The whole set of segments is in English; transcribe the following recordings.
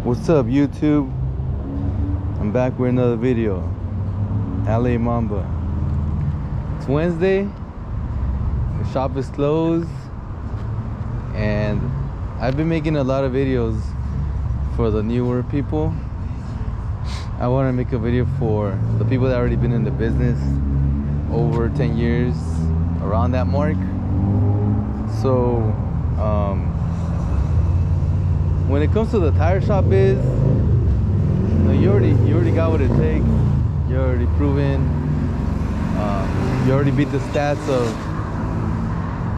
What's up, YouTube? I'm back with another video. LA Mamba. It's Wednesday. The shop is closed, and I've been making a lot of videos for the newer people. I want to make a video for the people that already been in the business over 10 years, around that mark. So when it comes to the tire shop biz, you already got what it takes. You're already proven. You already beat the stats of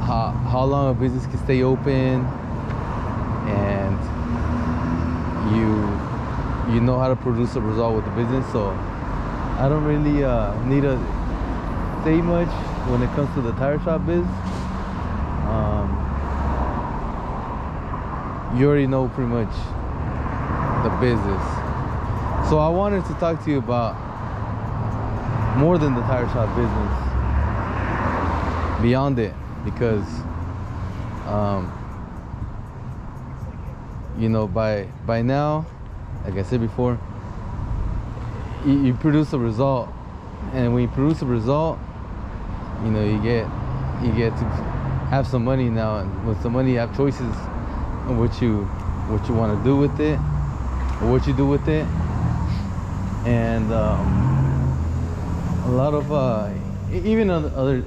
how long a business can stay open, and you know how to produce a result with the business. So I don't really need to say much when it comes to the tire shop biz. You already know pretty much the business. So I wanted to talk to you about more than the tire shop business, beyond it, because you know, by now, like I said before, you produce a result, and when you produce a result, you know, you get to have some money now, and with some money you have choices on what you want to do with it, or what you do with it. And a lot of even other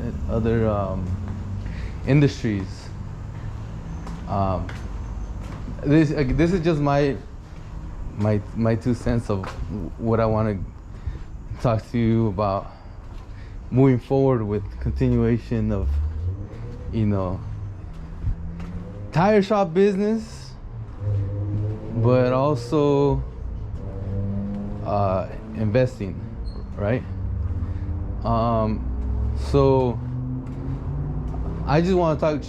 industries, this is just my 2 cents of what I want to talk to you about moving forward with continuation of, you know, tire shop business, but also investing, right? So I just want to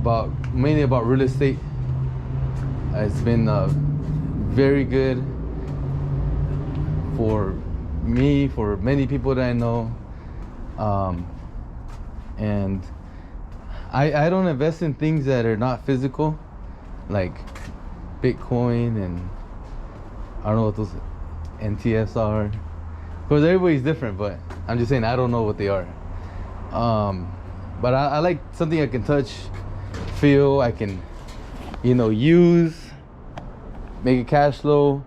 talk mainly about real estate. It's been very good for me, for many people that I know, and I don't invest in things that are not physical, like Bitcoin, and I don't know what those NTFs are. Of course, everybody's different, but I'm just saying I don't know what they are. But I like something I can touch, feel, I can, you know, use, make a cash flow.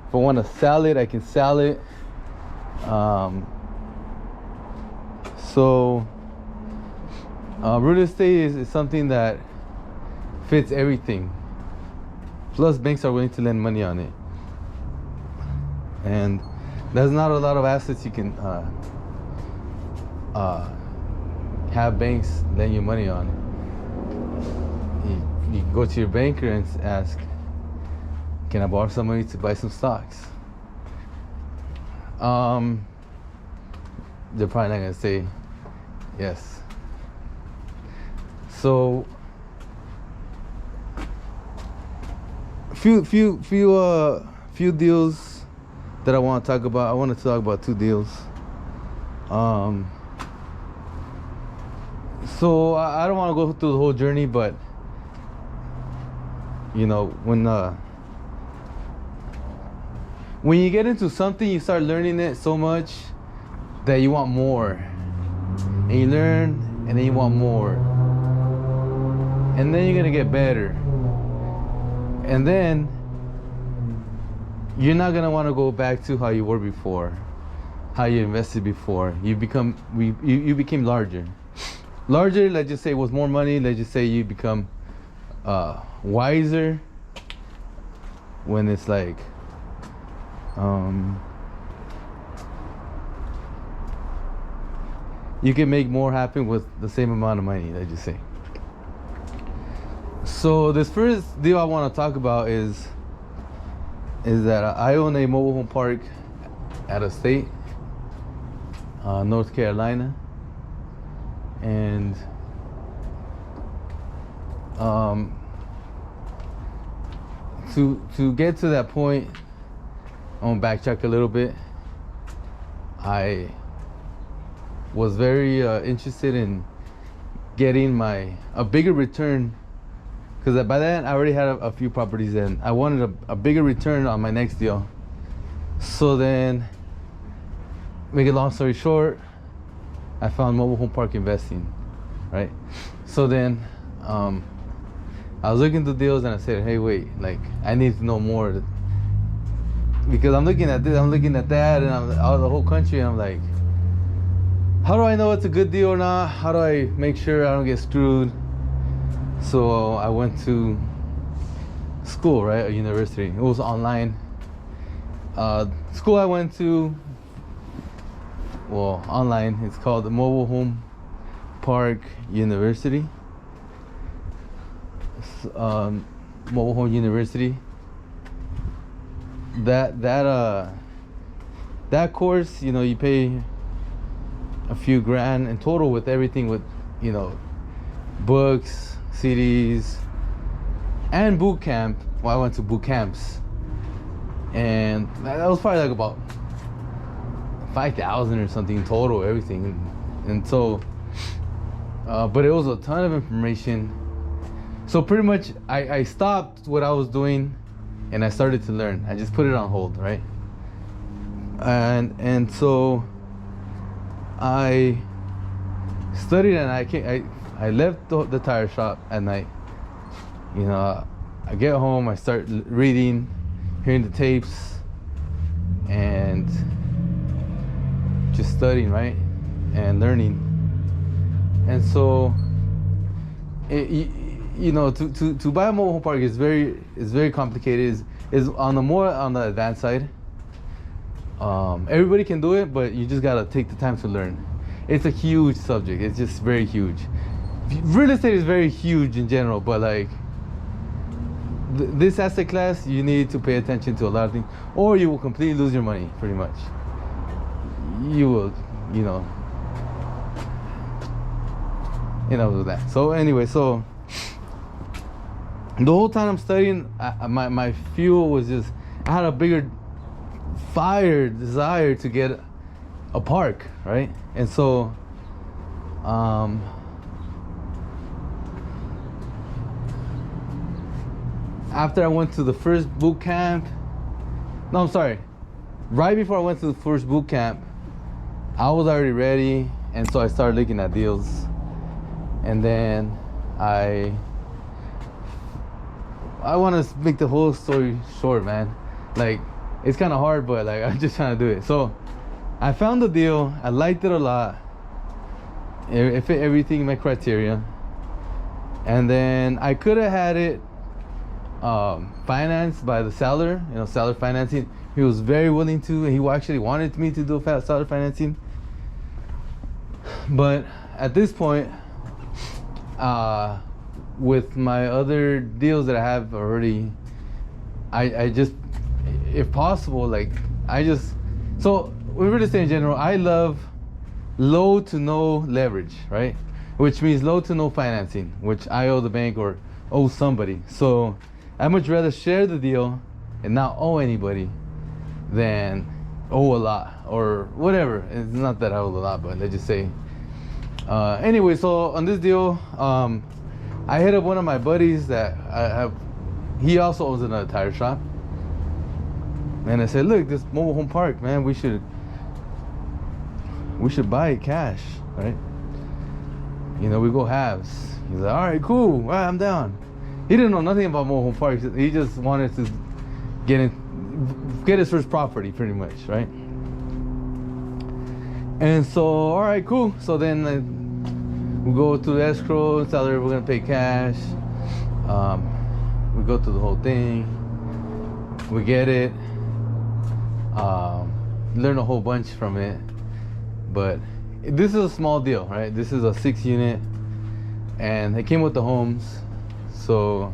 If I want to sell it, I can sell it. So real estate is something that fits everything. Plus, banks are willing to lend money on it, and there's not a lot of assets you can have banks lend you money on. You go to your banker and ask, "Can I borrow some money to buy some stocks?" They're probably not gonna say yes. So few deals that I want to talk about. I want to talk about 2 deals. So I don't want to go through the whole journey, but you know, when you get into something, you start learning it so much that you want more, and you learn, and then you want more, and then you're gonna get better, and then you're not gonna want to go back to how you were before, how you invested before. You became larger. Let's just say, with more money. Let's just say you become wiser. When it's like you can make more happen with the same amount of money, let's just say. So this first deal I want to talk about is that I own a mobile home park at a state, North Carolina, and to get to that point, I'm gonna backtrack a little bit. I was very interested in getting a bigger return because by then I already had a few properties and I wanted a bigger return on my next deal. So then, make a long story short, I found mobile home park investing, right? So then I was looking at deals and I said, hey, wait, like I need to know more, because I'm looking at this, I'm looking at that, and I'm out of the whole country, and I'm like, how do I know it's a good deal or not? How do I make sure I don't get screwed? So I went to school, right? A university. It was online. School I went to, well, online. It's called the Mobile Home Park University. Mobile Home University. That course, you know, you pay a few grand in total with everything, with, you know, books, CDs, and boot camp. Well, I went to boot camps, and that was probably like about 5,000 or something in total, everything. And so, but it was a ton of information. So pretty much, I stopped what I was doing, and I started to learn. I just put it on hold, right? And so I studied, and I left the tire shop at night. You know, I get home, I start reading, hearing the tapes, and just studying, right? And learning. And so, you know, to buy a mobile home park is very complicated. Is on the advanced side. Everybody can do it, but you just gotta take the time to learn. It's a huge subject. It's just very huge. Real estate is very huge in general, but like this asset class, you need to pay attention to a lot of things, or you will completely lose your money. Pretty much, you will, you know, with that. So anyway, so the whole time I'm studying, my fuel was just, I had a bigger desire to get a park, right? And so after I went to the first boot camp, no, I'm sorry, right before I went to the first boot camp, I was already ready, and so I started looking at deals. And then I want to make the whole story short, man. Like, it's kind of hard, but like I'm just trying to do it. So I found the deal. I liked it a lot. It fit everything in my criteria. And then I could have had it financed by the seller, you know, seller financing. He was very willing to, and he actually wanted me to do seller financing. But at this point, with my other deals that I have already, I just, if possible, like so with real estate in general, I love low to no leverage, right? Which means low to no financing, which I owe the bank or owe somebody. So I'd much rather share the deal and not owe anybody than owe a lot or whatever. It's not that I owe a lot, but let's just say. Anyway, so on this deal, I hit up one of my buddies that I have. He also owns another tire shop. And I said, look, this mobile home park, man, we should buy it cash, right? You know, we go halves. He's like, all right, cool, well, I'm down. He didn't know nothing about mobile home parks. He just wanted to get his first property, pretty much, right? And so, all right, cool. So then we go to the escrow, tell her we're gonna pay cash. We go through the whole thing. We get it. Learn a whole bunch from it. But this is a small deal, right? This is a 6-unit, and it came with the homes. So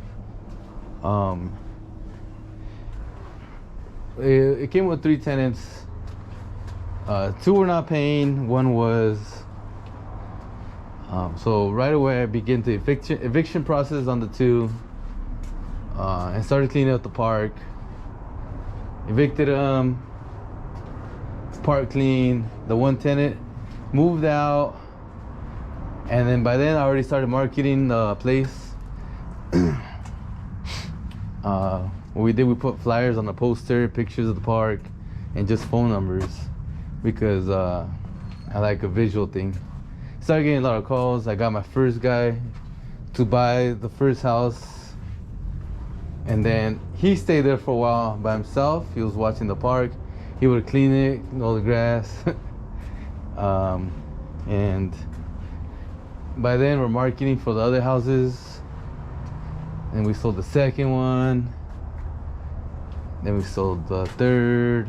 it came with 3 tenants. 2 were not paying, 1 was. So right away I began the eviction process on the 2, and started cleaning up the park. Evicted them, park clean. The 1 tenant moved out, and then by then I already started marketing the place. what we did, we put flyers on the poster, pictures of the park, and just phone numbers, because I like a visual thing. Started getting a lot of calls. I got my first guy to buy the first house, and then he stayed there for a while by himself. He was watching the park. He would clean it, all the grass. And by then we're marketing for the other houses, and we sold the second one, then we sold the third,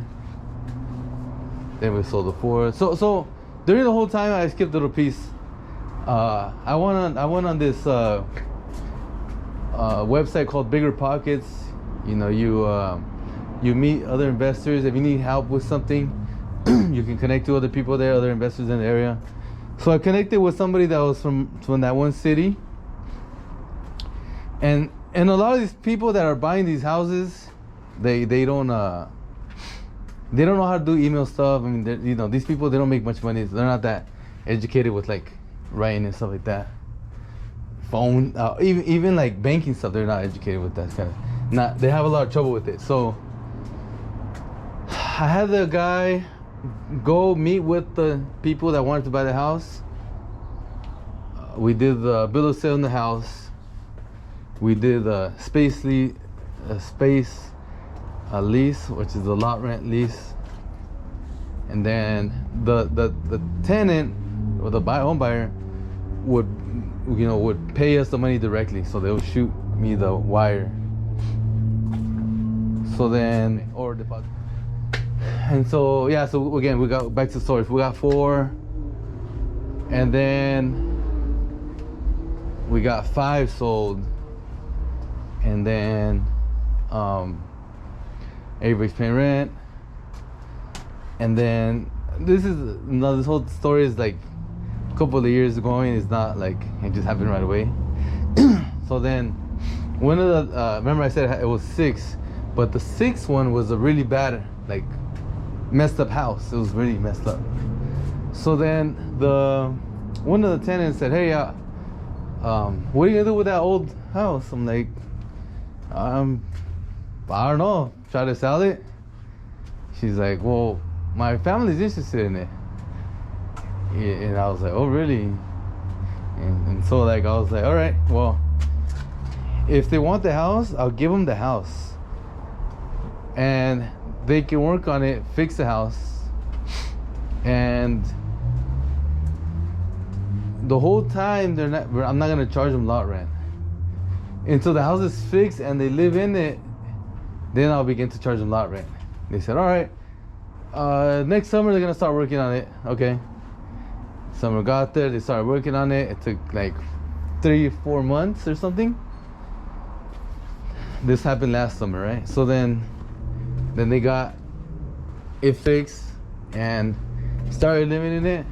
then we sold the fourth. So during the whole time I skipped a little piece. I went on this website called Bigger Pockets. You know, you meet other investors. If you need help with something, you can connect to other people there, other investors in the area. So I connected with somebody that was from that one city, and a lot of these people that are buying these houses, they don't know how to do email stuff. I mean, you know, these people, they don't make much money. They're not that educated with like writing and stuff like that. Phone, even like banking stuff, they're not educated with that kind of. They have a lot of trouble with it. So I had the guy go meet with the people that wanted to buy the house. We did the bill of sale in the house. We did the space lease, which is the lot rent lease, and then the tenant or the home buyer would pay us the money directly, so they would shoot me the wire. So then, or deposit. And so yeah, so again, we got back to storage. We got 4, and then we got 5 sold, and then everybody's paying rent. And then this whole story is like a couple of years going. It's not like it just happened right away. So then one of the remember I said it was 6, but the 6th one was a really bad, like, messed up house. It was really messed up. So then one of the tenants said, "Hey, what are you gonna do with that old house?" I'm like, I don't know, try to sell it. She's like, "Well, my family's interested in it." And I was like, "Oh, really?" And so like I was like, "All right, well, if they want the house, I'll give them the house, and they can work on it, fix the house, and the whole time I'm not gonna charge them lot rent until the house is fixed and they live in it. Then I'll begin to charge them lot rent." They said, "All right, next summer they're gonna start working on it." Okay. Summer got there, they started working on it. It took like 3-4 months or something. This happened last summer, right? So then they got it fixed and started living in it,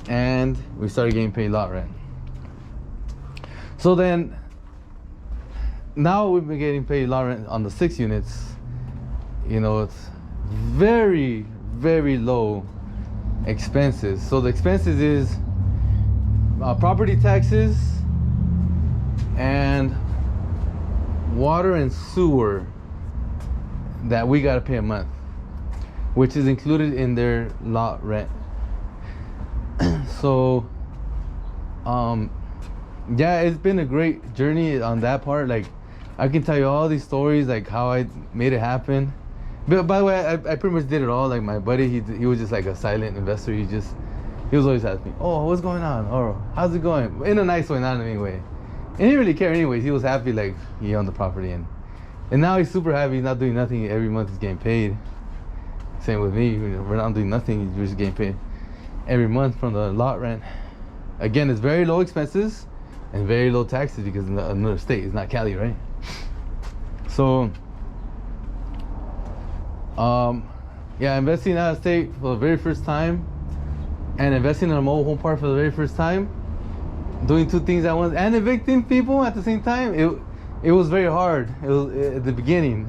and we started getting paid lot rent. So then now we've been getting paid lot rent on the 6 units. You know, it's very, very low expenses. So the expenses is property taxes and water and sewer that we gotta pay a month, which is included in their lot rent. So yeah, it's been a great journey on that part. Like, I can tell you all these stories, like how I made it happen. But by the way, I pretty much did it all. Like, my buddy, he was just like a silent investor. He was always asking me, "Oh, what's going on?" or "How's it going?" in a nice way, not in any way. And he didn't really care anyways. He was happy, like, he owned the property, and now he's super happy. He's not doing nothing. Every month he's getting paid. Same with me. We're not doing nothing. We're just getting paid every month from the lot rent. Again, it's very low expenses and very low taxes because it's another state. It's not Cali, right? So yeah, investing out of state for the very first time, and investing in a mobile home park for the very first time, doing 2 things at once, and evicting people at the same time. It was very hard. It was at the beginning,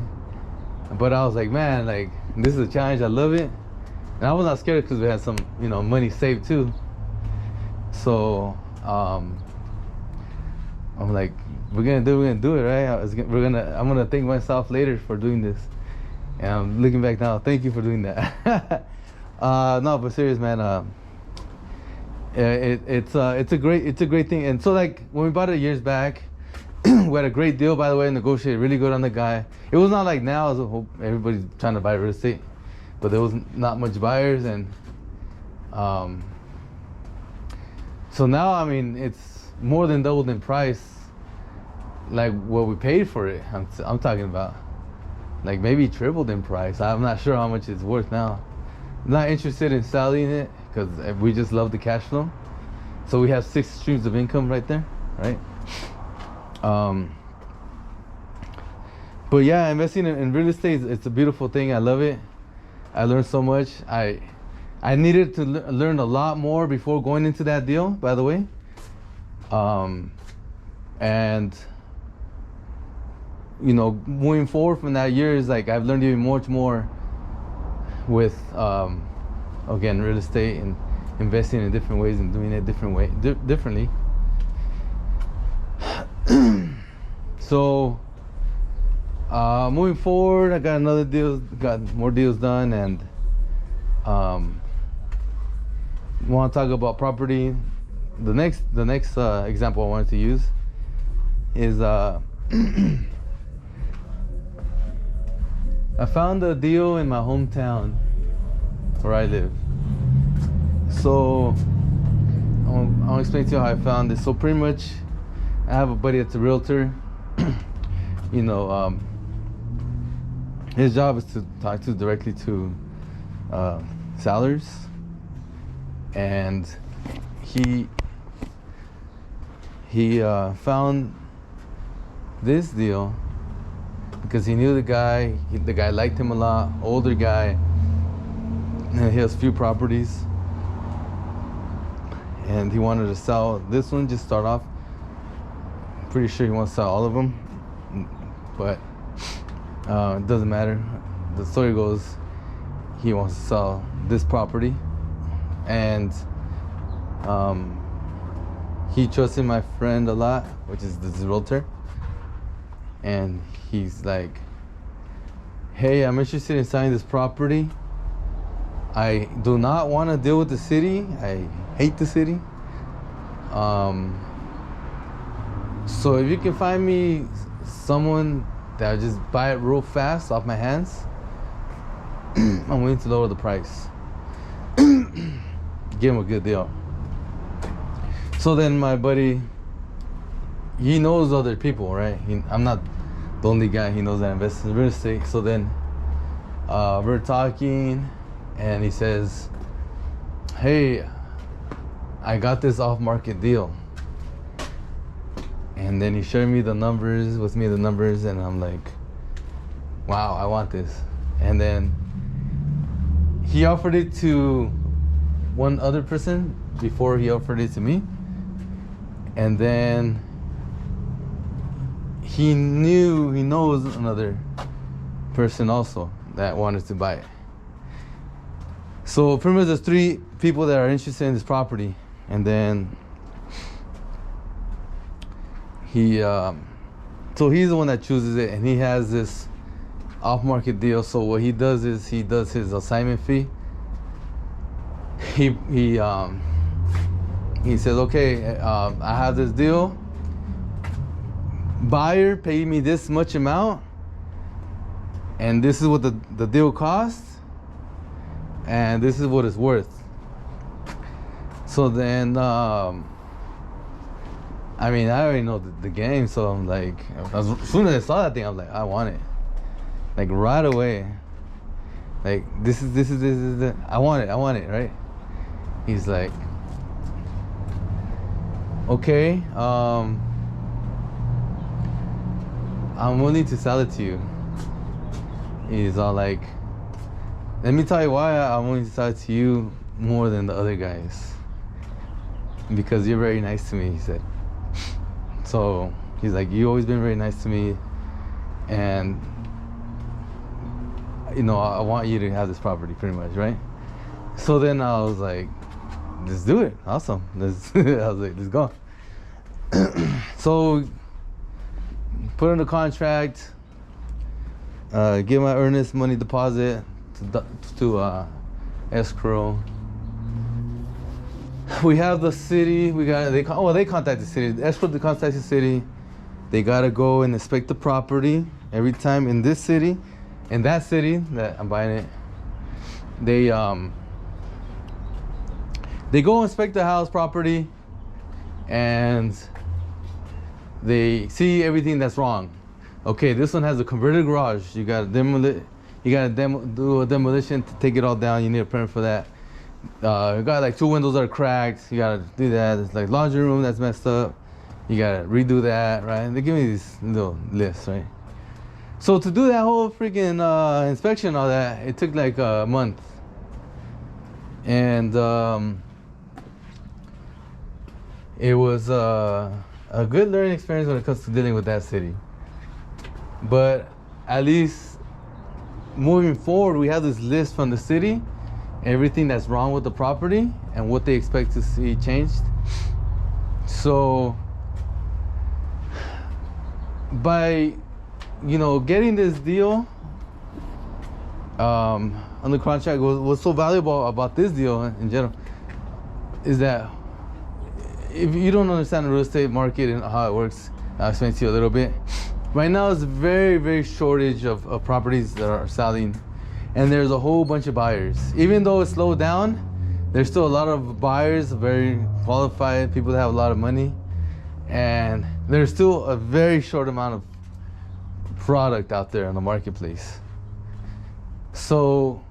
but I was like, man, like, this is a challenge. I love it, and I was not scared because we had some, money saved too. So I'm like, we're gonna do it, right? I'm gonna thank myself later for doing this. And I'm looking back now. Thank you for doing that. No, but serious, man. It's a great thing. And so like when we bought it years back, we had a great deal, by the way. Negotiated really good on the guy. It was not like now as a whole, everybody's trying to buy real estate, but there was not much buyers, and so now I mean it's more than doubled in price, like what we paid for it. I'm talking about like maybe tripled in price. I'm not sure how much it's worth now. I'm not interested in selling it because we just love the cash flow. So we have 6 streams of income right there, right? But yeah, investing in real estate, it's a beautiful thing. I love it. I learned so much. I needed to learn a lot more before going into that deal, by the way. And you know, moving forward from that year is like I've learned even much more with again, real estate and investing in different ways and doing it differently. So moving forward, I got more deals done, and want to talk about property. The next example I wanted to use is I found a deal in my hometown where I live. So I'll explain to you how I found this. So pretty much, I have a buddy that's a realtor. You know, his job is to talk directly to sellers, and he found this deal because he knew the guy. The guy liked him a lot. Older guy, and he has a few properties, and he wanted to sell this one. Just start off. Pretty sure he wants to sell all of them, but it doesn't matter. The story goes, he wants to sell this property, and he trusted my friend a lot, which is this realtor, and he's like, hey, I'm interested in selling this property. I do not want to deal with the city. I hate the city. So if you can find me someone that'll just buy it real fast off my hands, I'm willing to lower the price. Give him a good deal. So then my buddy, he knows other people, right? I'm not the only guy he knows that invests in real estate. So then we're talking, and he says, hey, I got this off-market deal. And then he shared me the numbers, and I'm like, wow, I want this. And then he offered it to one other person before he offered it to me. And then he knows another person also that wanted to buy it. So pretty much there's 3 people that are interested in this property. And then so he's the one that chooses it, and he has this off-market deal. So what he does is he does his assignment fee. He says, okay, I have this deal. Buyer paid me this much amount, and this is what the deal costs, and this is what it's worth. So then I mean, I already know the game, so I'm like, as soon as I saw that thing, I'm like, I want it, like right away. Like this is it. I want it, right? He's like, okay, I'm willing to sell it to you. He's all like, let me tell you why I'm willing to sell it to you more than the other guys. Because you're very nice to me, he said. So he's like, you've always been very nice to me, and you know, I want you to have this property, pretty much, right? So then I was like, let's do it. Awesome. I was like, let's go. So put in the contract, give my earnest money deposit to escrow. We have the city. They contact the city. The escrow to contact the city. They gotta go and inspect the property every time in this city, in that city that I'm buying it. They go inspect the house property, and they see everything that's wrong. Okay, this one has a converted garage. You gotta do a demolition to take it all down. You need a permit for that. You got like 2 windows that are cracked. You gotta do that. It's like laundry room that's messed up. You gotta redo that, right? And they give me these little lists, right? So to do that whole freaking inspection, all that, it took like a month. And it was a good learning experience when it comes to dealing with that city. But at least moving forward, we have this list from the city, everything that's wrong with the property and what they expect to see changed. So by getting this deal on the contract, what's so valuable about this deal in general is that if you don't understand the real estate market and how it works, I'll explain to you a little bit. Right now, it's very, very shortage of properties that are selling, and there's a whole bunch of buyers. Even though it's slowed down, there's still a lot of buyers, very qualified people that have a lot of money, and there's still a very short amount of product out there in the marketplace. So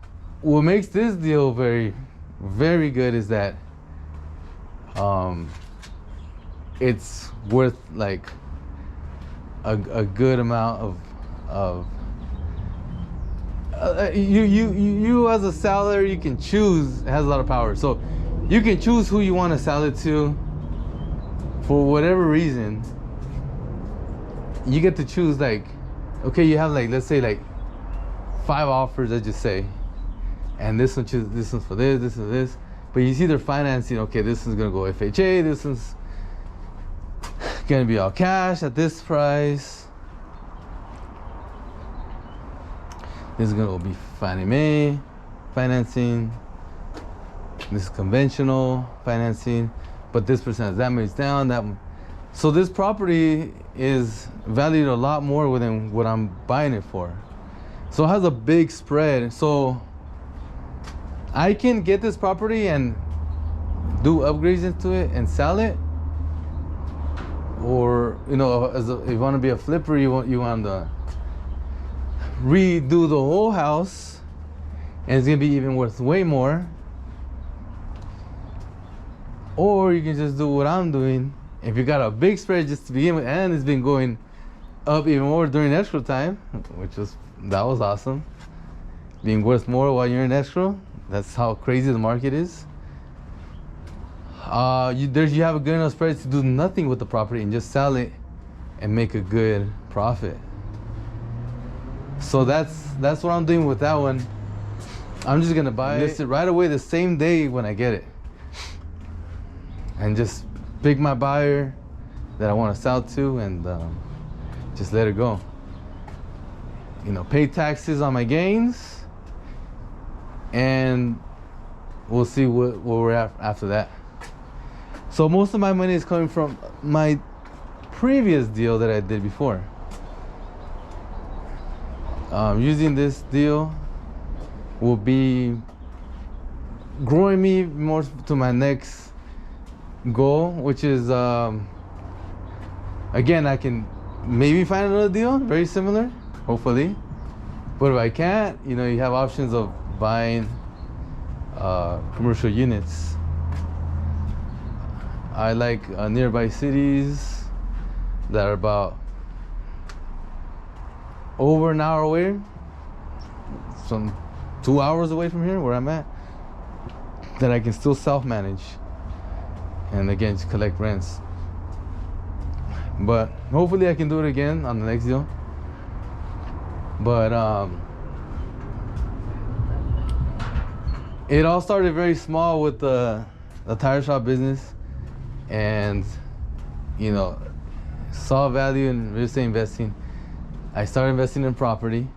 what makes this deal very, very good is that it's worth like a good amount of you as a seller, you can choose. It has a lot of power, so you can choose who you want to sell it to. For whatever reason, you get to choose. Like, okay, you have like, let's say like 5 offers, let's just say, and this one's for this and this. But you see they're financing. Okay, this one's gonna go FHA. This one's gonna be all cash at this price. This is gonna be Fannie Mae financing. This is conventional financing, but this percentage that much down. That one. So this property is valued a lot more than what I'm buying it for. So it has a big spread. So I can get this property and do upgrades into it and sell it, or if you want to be a flipper, you want to redo the whole house, and it's gonna be even worth way more. Or you can just do what I'm doing. If you got a big spread just to begin with, and it's been going up even more during escrow time, that was awesome. Being worth more while you're in escrow. That's how crazy the market is. You have a good enough spread to do nothing with the property and just sell it and make a good profit. So that's what I'm doing with that one. I'm just gonna list it right away the same day when I get it, and just pick my buyer that I want to sell to, and just let it go. Pay taxes on my gains, and we'll see where we're at after that. So most of my money is coming from my previous deal that I did before. Using this deal will be growing me more to my next goal, which is again, I can maybe find another deal very similar, hopefully. But if I can't, you have options of buying commercial units. I like nearby cities that are about over an hour away, some 2 hours away from here where I'm at, that I can still self-manage and again just collect rents. But hopefully I can do it again on the next deal. But it all started very small with the tire shop business, and saw value in real estate investing. I started investing in property,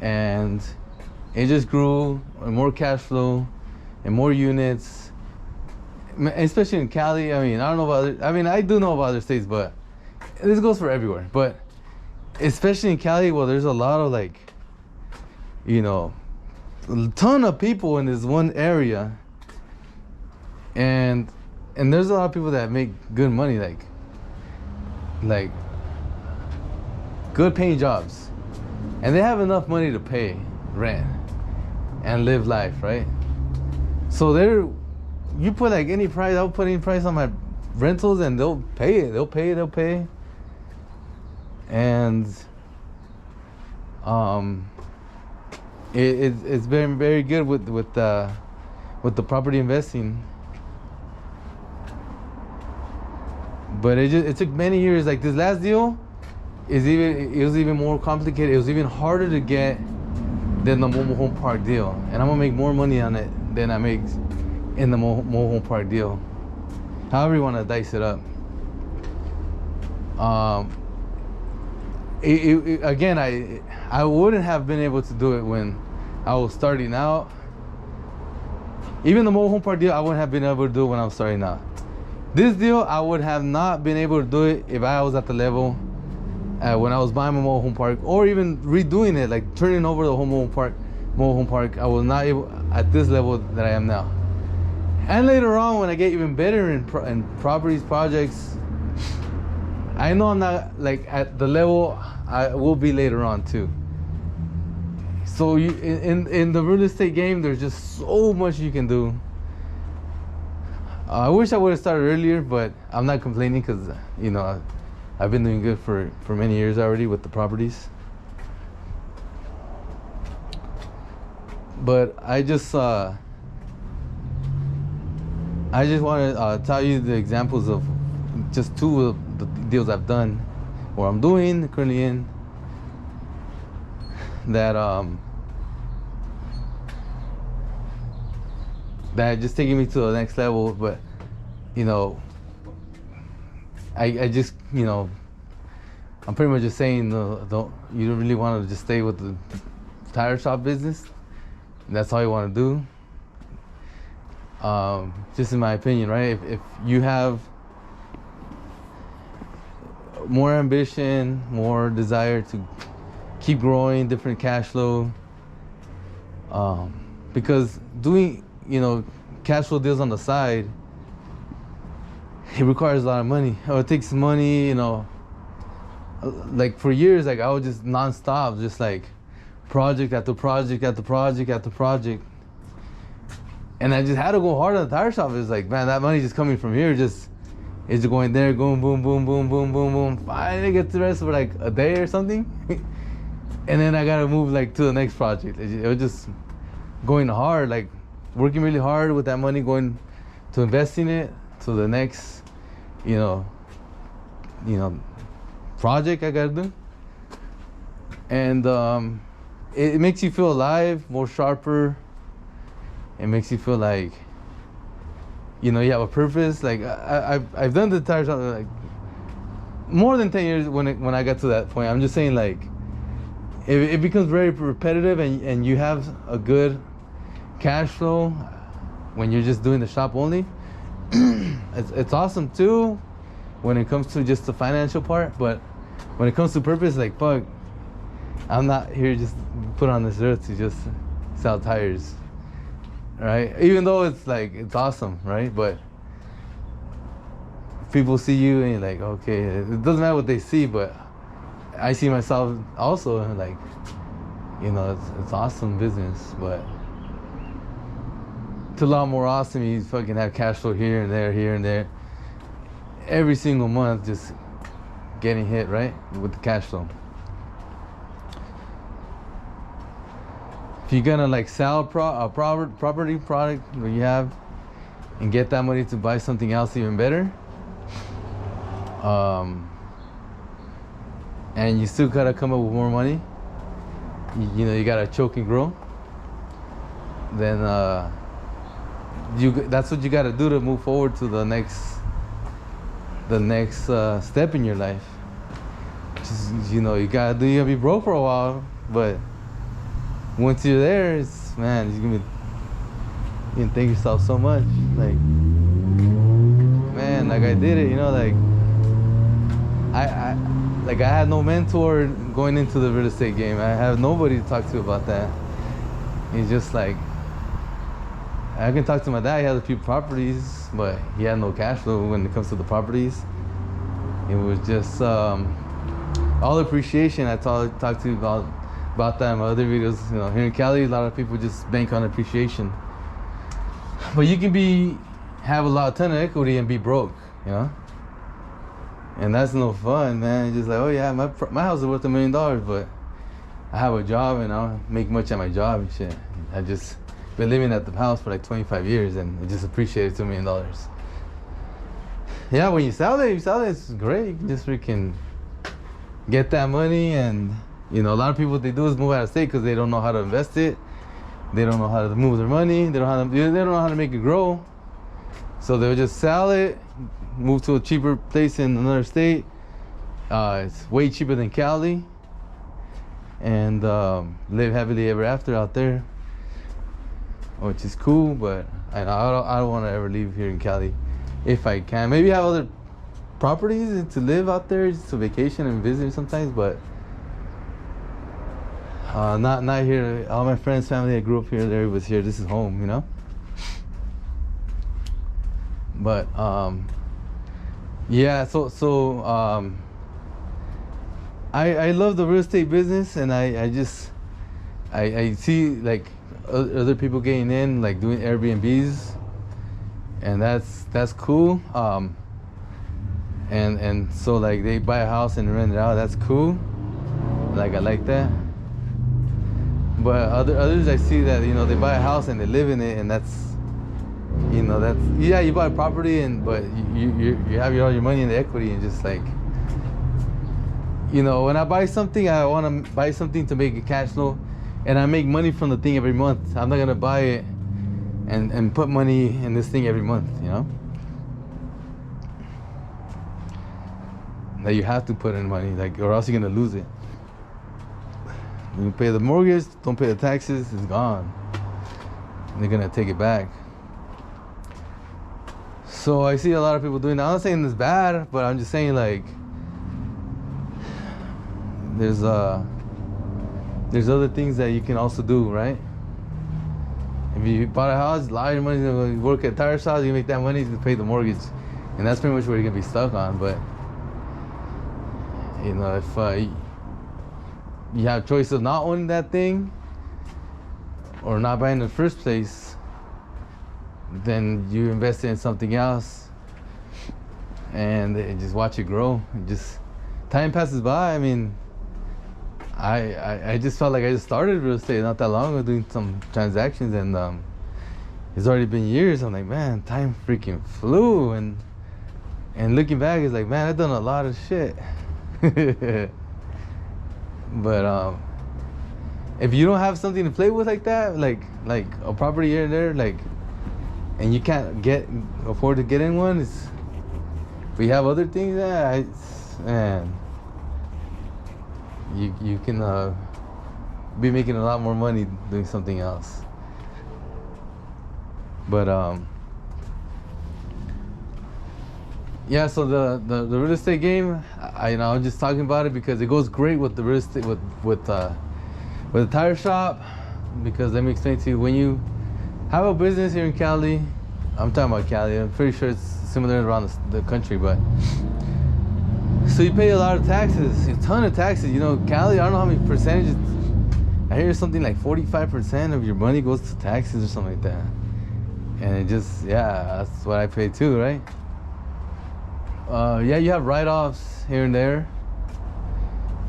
and it just grew, and more cash flow and more units, especially in Cali. I mean, I don't know about other, I mean, I do know about other states, but this goes for everywhere. But especially in Cali, well, there's a lot of like, you know, a ton of people in this one area, and there's a lot of people that make good money, like good paying jobs, and they have enough money to pay rent and live life, right? So you put like any price, I'll put any price on my rentals and they'll pay it. They'll pay. And it's been very good with the property investing. But it took many years. Like this last deal it was even more complicated. It was even harder to get than the mobile home park deal. And I'm gonna make more money on it than I make in the mobile home park deal. However you wanna dice it up. Again, I wouldn't have been able to do it when I was starting out. Even the mobile home park deal, I wouldn't have been able to do it when I was starting out. This deal, I would have not been able to do it if I was at the level when I was buying my mobile home park, or even redoing it, like turning over the whole mobile home park. I was not able at this level that I am now. And later on, when I get even better in properties, projects, I know I'm not like at the level I will be later on too. So in the real estate game, there's just so much you can do. I wish I would have started earlier, but I'm not complaining because, you know, I've been doing good for many years already with the properties. But I just want to tell you the examples of just two of the deals I've done, or I'm doing currently in, that just taking me to the next level. But you know, I just, you know, I'm pretty much just saying you don't really want to just stay with the tire shop business. That's all you want to do. Just in my opinion, right? If you have more ambition, more desire to keep growing, different cash flow, because doing, you know, cash flow deals on the side, it requires a lot of money. Or it takes money, you know. Like for years, like I was just nonstop, just like project after project after project after project. And I just had to go hard on the tire shop. It's like, man, that money's just coming from here, it's just going there, going boom, boom, boom, boom, boom, boom. Finally get to the rest for like a day or something. And then I gotta move like to the next project. It was just going hard, like working really hard with that money, going to investing it to the next, you know, project I gotta do. And it makes you feel alive, more sharper. It makes you feel like, you know, you have a purpose. Like I've done the tire shop like more than 10 years when I got to that point. I'm just saying, like, it becomes very repetitive, and you have a good cash flow when you're just doing the shop only. It's awesome too when it comes to just the financial part, but when it comes to purpose, like, fuck, I'm not here just put on this earth to just sell tires, right? Even though it's like, it's awesome, right? But people see you and you're like, okay, it doesn't matter what they see, but I see myself also, like, you know, it's awesome business. But it's a lot more awesome. You fucking have cash flow here and there, every single month, just getting hit, right, with the cash flow. If you're gonna like sell a property product that you have and get that money to buy something else even better, and you still gotta come up with more money, you know, you gotta choke and grow, then that's what you gotta do to move forward to the next the next step in your life. Just, you know, you gotta be broke for a while, but once you're there, it's, man, you can thank yourself so much. Like, man, like I did it, you know, like I had no mentor going into the real estate game. I have nobody to talk to about that. It's just like, I can talk to my dad. He has a few properties, but he had no cash flow when it comes to the properties. It was just all appreciation. I talked to you about that in my other videos. You know, here in Cali, a lot of people just bank on appreciation. But you can have a ton of equity and be broke, you know? And that's no fun, man. It's just like, oh yeah, my house is worth $1 million, but I have a job and I don't make much at my job and shit. I just been living at the house for like 25 years and I just appreciated $2 million. Yeah, when you sell it, it's great. You can just freaking get that money. And you know, a lot of people, what they do is move out of state because they don't know how to invest it. They don't know how to move their money. They don't know how to make it grow. So they'll just sell it, move to a cheaper place in another state. It's way cheaper than Cali, and live happily ever after out there, which is cool. But I don't want to ever leave here in Cali if I can. Maybe have other properties to live out there, just to vacation and visit sometimes, but not here. All my friends, family, I grew up here. Everybody was here. This is home, you know. But yeah, so I love the real estate business, and I see like other people getting in, like doing Airbnbs, and that's cool. And so like they buy a house and rent it out. That's cool. Like I like that. But others I see that, you know, they buy a house and they live in it, and that's, you know, that's, yeah, you buy a property, but you have all your money in the equity, and just like, you know, when I buy something, I want to buy something to make a cash flow, and I make money from the thing every month. I'm not gonna buy it and put money in this thing every month, you know. That you have to put in money, like, or else you're gonna lose it. When you pay the mortgage, don't pay the taxes, it's gone. They're gonna take it back. So I see a lot of people doing that. I'm not saying it's bad, but I'm just saying, like, there's other things that you can also do, right? If you bought a house, a lot of your money's gonna work at tire shops, you make that money to pay the mortgage, and that's pretty much where you're gonna be stuck on. But you know, if you have choice of not owning that thing or not buying in the first place, then you invest in something else and just watch it grow. Time passes by. I mean, I just felt like I just started real estate not that long ago, doing some transactions, and it's already been years. I'm like, man, time freaking flew, and looking back, it's like, man, I've done a lot of shit. But if you don't have something to play with like that, like a property here and there, like, and you can't afford to get in one, but you have other things, man, you can be making a lot more money doing something else. But yeah, so the real estate game, I'm just talking about it because it goes great with the real estate, with the tire shop. Because let me explain to you, when you have a business here in Cali, I'm talking about Cali, I'm pretty sure it's similar around the country, but so you pay a lot of taxes, a ton of taxes. You know, Cali, I don't know how many percentages, I hear something like 45% of your money goes to taxes or something like that. And it just, yeah, that's what I pay too, right? Yeah, you have write-offs here and there.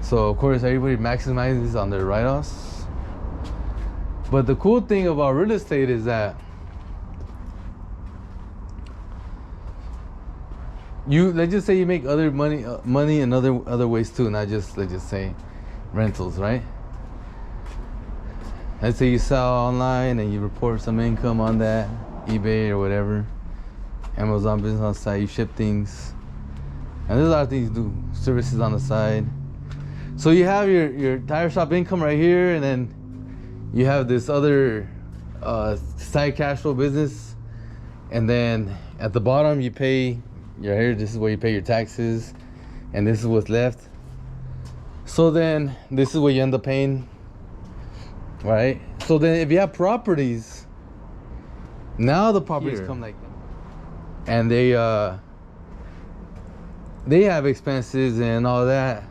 So of course everybody maximizes on their write-offs. But the cool thing about real estate is that let's just say you make other money in other ways too, not just, let's just say, rentals, right? Let's say you sell online and you report some income on that, eBay or whatever, Amazon business site, you ship things. And there's a lot of things you do, services on the side. So you have your tire shop income right here, and then you have this other side cash flow business. And then at the bottom you pay your here, this is where you pay your taxes, and this is what's left. So then this is what you end up paying, right? So then if you have properties, now the properties come like that. And they have expenses and all that.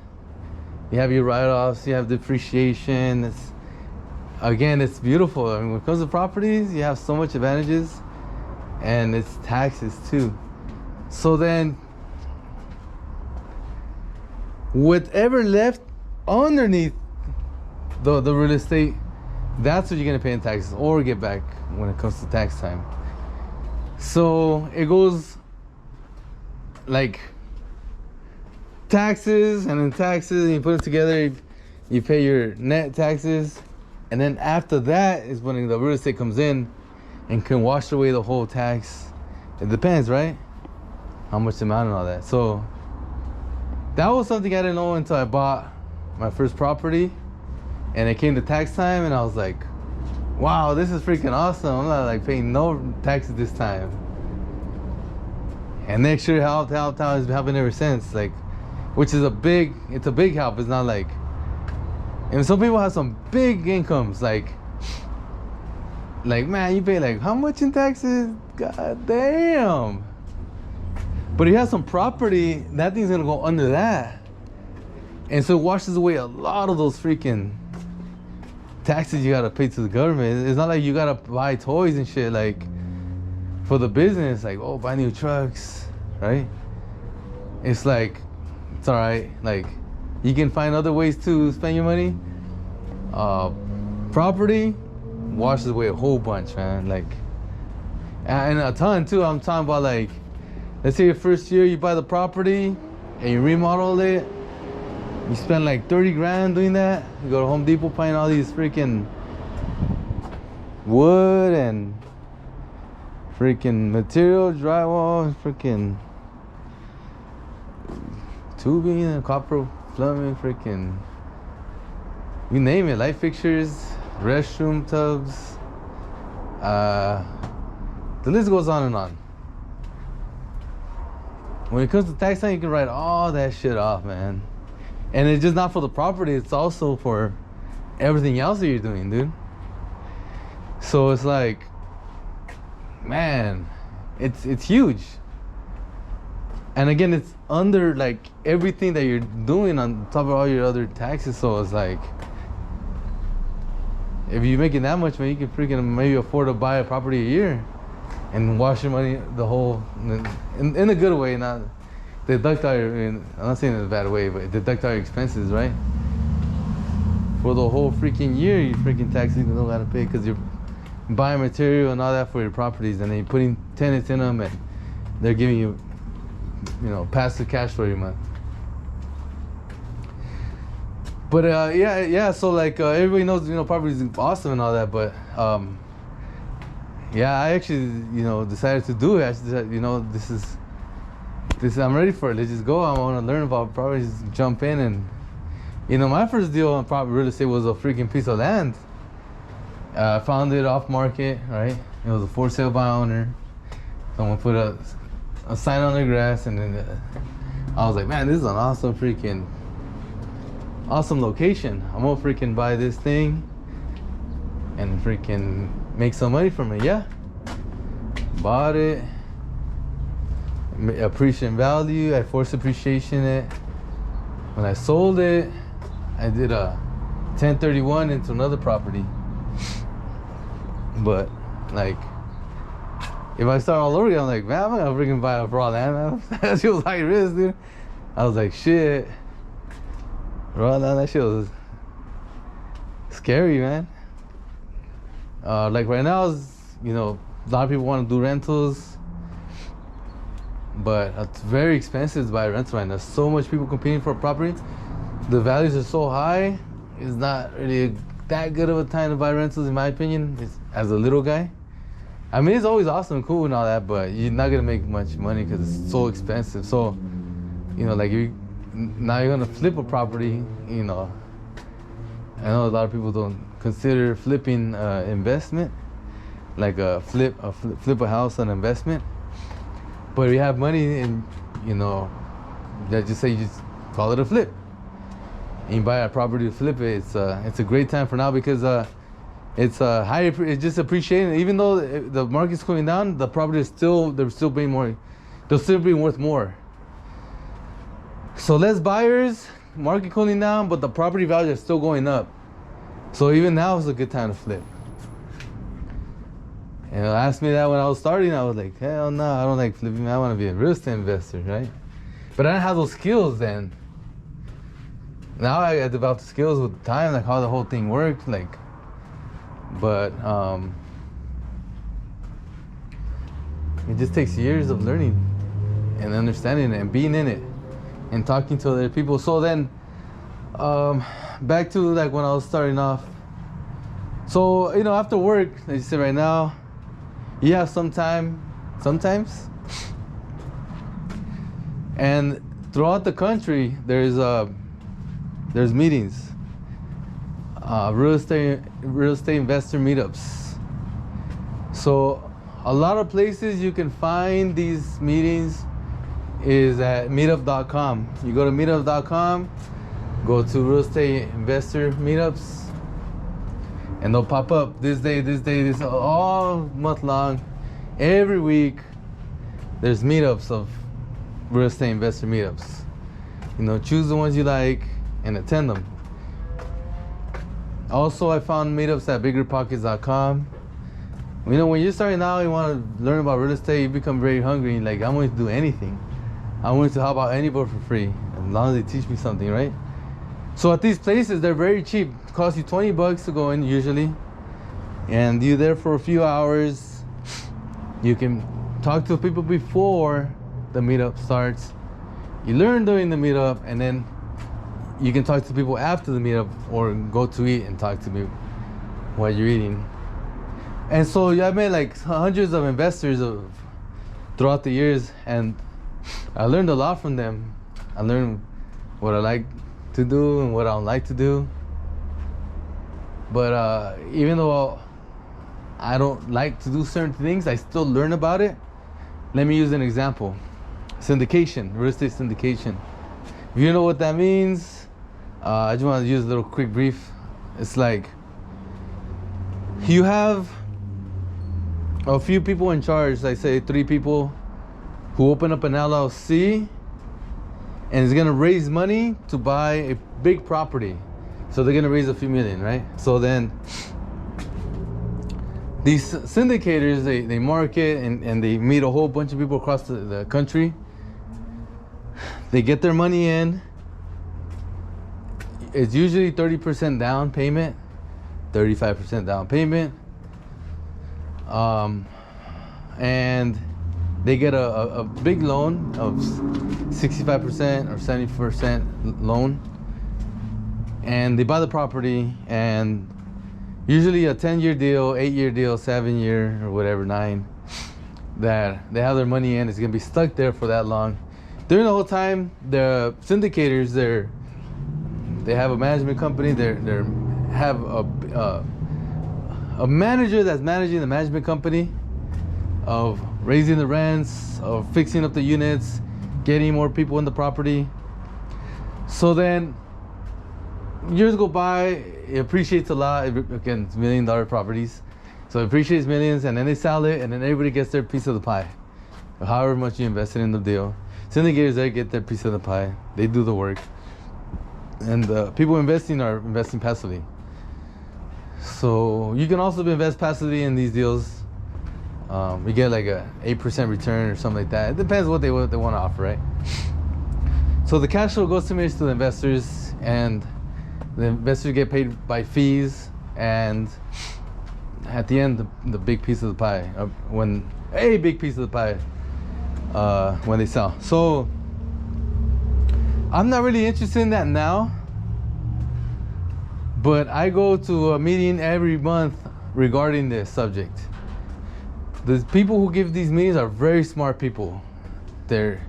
You have your write-offs, you have depreciation. It's beautiful. I mean, when it comes to properties, you have so much advantages, and it's taxes too. So then whatever left underneath the real estate, that's what you're gonna pay in taxes or get back when it comes to tax time. So it goes like taxes and then taxes, and you put it together, you pay your net taxes, and then after that is when the real estate comes in and can wash away the whole tax. It depends, right? How much amount and all that. So that was something I didn't know until I bought my first property, and it came to tax time, and I was like, wow, this is freaking awesome. I'm not like paying no taxes this time. And next year helped has been helping ever since, like, which is it's a big help. It's not like, and some people have some big incomes, like man, you pay like how much in taxes? God damn. But if you have some property, that thing's gonna go under that, and so it washes away a lot of those freaking taxes you gotta pay to the government. It's not like you gotta buy toys and shit like for the business, like, oh, buy new trucks, right? It's like, it's all right. Like, you can find other ways to spend your money. Property washes away a whole bunch, man. Like, and a ton too. I'm talking about, like, let's say your first year you buy the property and you remodel it. You spend like 30 grand doing that. You go to Home Depot, buying all these freaking wood and freaking material, drywall, freaking tubing and copper plumbing, freaking, you name it, light fixtures, restroom tubs. The list goes on and on. When it comes to tax time, you can write all that shit off, man. And it's just not for the property, it's also for everything else that you're doing, dude. So it's like, man, it's huge. And again, it's under like everything that you're doing on top of all your other taxes. So it's like, if you're making that much, man, you can freaking maybe afford to buy a property a year and wash your money the whole, in a good way, not deduct all your, I'm not saying in a bad way, but deduct all your expenses, right? For the whole freaking year, you freaking taxes you don't gotta pay because you're buying material and all that for your properties, and then you're putting tenants in them, and they're giving you, passive cash flow every month. But yeah. So like everybody knows, property is awesome and all that, but yeah, I actually, decided to do it. I decided, this I'm ready for it. Let's just go. I want to learn about property. Just jump in, and my first deal on property real estate was a freaking piece of land. I found it off market, right? It was a for sale by owner. Someone put a sign on the grass, and then I was like, man, this is an awesome location. I'm gonna freaking buy this thing and freaking make some money from it. Yeah, bought it, appreciation value. I forced appreciation it. When I sold it, I did a 1031 into another property. But like, if I start all over again, I'm like, man, I'm not gonna freaking buy a raw land, man. That shit was high risk, dude. I was like, shit, raw land, that shit was scary, man. Like right now, a lot of people want to do rentals, but it's very expensive to buy a rental right now. There's so much people competing for a property. The values are so high. It's not really that good of a time to buy rentals, in my opinion, as a little guy. I mean, it's always awesome and cool and all that, but you're not gonna make much money because it's so expensive. So you know, like now you're gonna flip a property, you know. I know a lot of people don't consider flipping investment, like flip a house an investment. But if you have money and, you know, let's just say you just call it a flip. And you buy a property to flip it. It's a great time for now because it's just appreciating. Even though the market's going down, the property is still being more. They'll still be worth more. So less buyers, market cooling down, but the property values are still going up. So even now is a good time to flip. And they asked me that when I was starting, I was like, hell no, I don't like flipping. I want to be a real estate investor, right? But I didn't have those skills then. Now I developed the skills with time, like how the whole thing worked, like. But it just takes years of learning and understanding it and being in it and talking to other people. So then, back to like when I was starting off. So, you know, after work, like you said right now, you have some time, sometimes. And throughout the country, there's meetings, real estate investor meetups. So a lot of places you can find these meetings is at meetup.com. You go to meetup.com, go to real estate investor meetups, and they'll pop up this day, this all month long. Every week there's meetups of real estate investor meetups. You know, choose the ones you like and attend them. Also, I found meetups at biggerpockets.com. You know, when you're starting out, you want to learn about real estate, you become very hungry. Like, I'm willing to do anything. I'm willing to help out anybody for free, as long as they teach me something, right? So at these places, they're very cheap. It costs you $20 to go in usually. And you're there for a few hours. You can talk to people before the meetup starts. You learn during the meetup, and then you can talk to people after the meetup or go to eat and talk to me while you're eating. And so I met like hundreds of investors throughout the years, and I learned a lot from them. I learned what I like to do and what I don't like to do. But even though I don't like to do certain things, I still learn about it. Let me use an example. Syndication, real estate syndication. If you know what that means, I just want to use a little quick brief. It's like you have a few people in charge, like say 3 people who open up an LLC and is gonna raise money to buy a big property. So they're gonna raise a few million, right? So then these syndicators, they market and they meet a whole bunch of people across the country. They get their money in. It's usually 30% down payment, 35% down payment. And they get a big loan of 65% or 70% loan. And they buy the property, and usually a 10-year deal, 8-year deal, 7-year, or whatever, 9, that they have their money in. It's gonna be stuck there for that long. During the whole time, the syndicators, they have a management company. They have a manager that's managing the management company of raising the rents, of fixing up the units, getting more people in the property. So then years go by, it appreciates a lot. Again, it's $1 million properties. So it appreciates millions, and then they sell it, and then everybody gets their piece of the pie. However much you invested in the deal. Syndicators, they get their piece of the pie. They do the work. And people investing are investing passively. So you can also invest passively in these deals. You get like a 8% return or something like that. It depends what they want to offer, right? So the cash flow goes to the investors, and the investors get paid by fees, and at the end, the big piece of the pie, when they sell. So I'm not really interested in that now, but I go to a meeting every month regarding this subject. The people who give these meetings are very smart people. They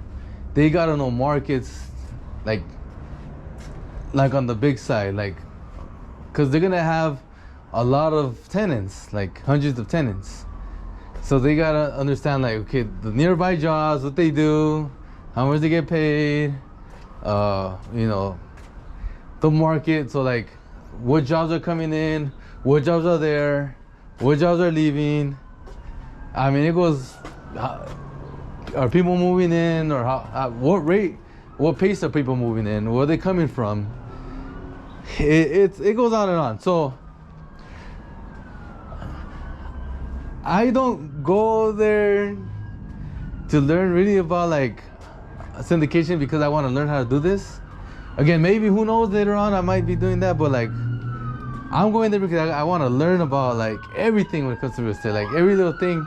they gotta know markets, like on the big side, like, cause they're gonna have a lot of tenants, like hundreds of tenants. So they gotta understand, like, okay, the nearby jobs, what they do, how much they get paid, you know, the market. So like, what jobs are coming in, what jobs are there, what jobs are leaving. I mean, it goes, are people moving in, or what rate, what pace are people moving in, where are they coming from? It goes on and on. So I don't go there to learn really about like syndication because I want to learn how to do this. Again, maybe who knows, later on I might be doing that, but like, I'm going there because I want to learn about like everything when it comes to real estate, like every little thing.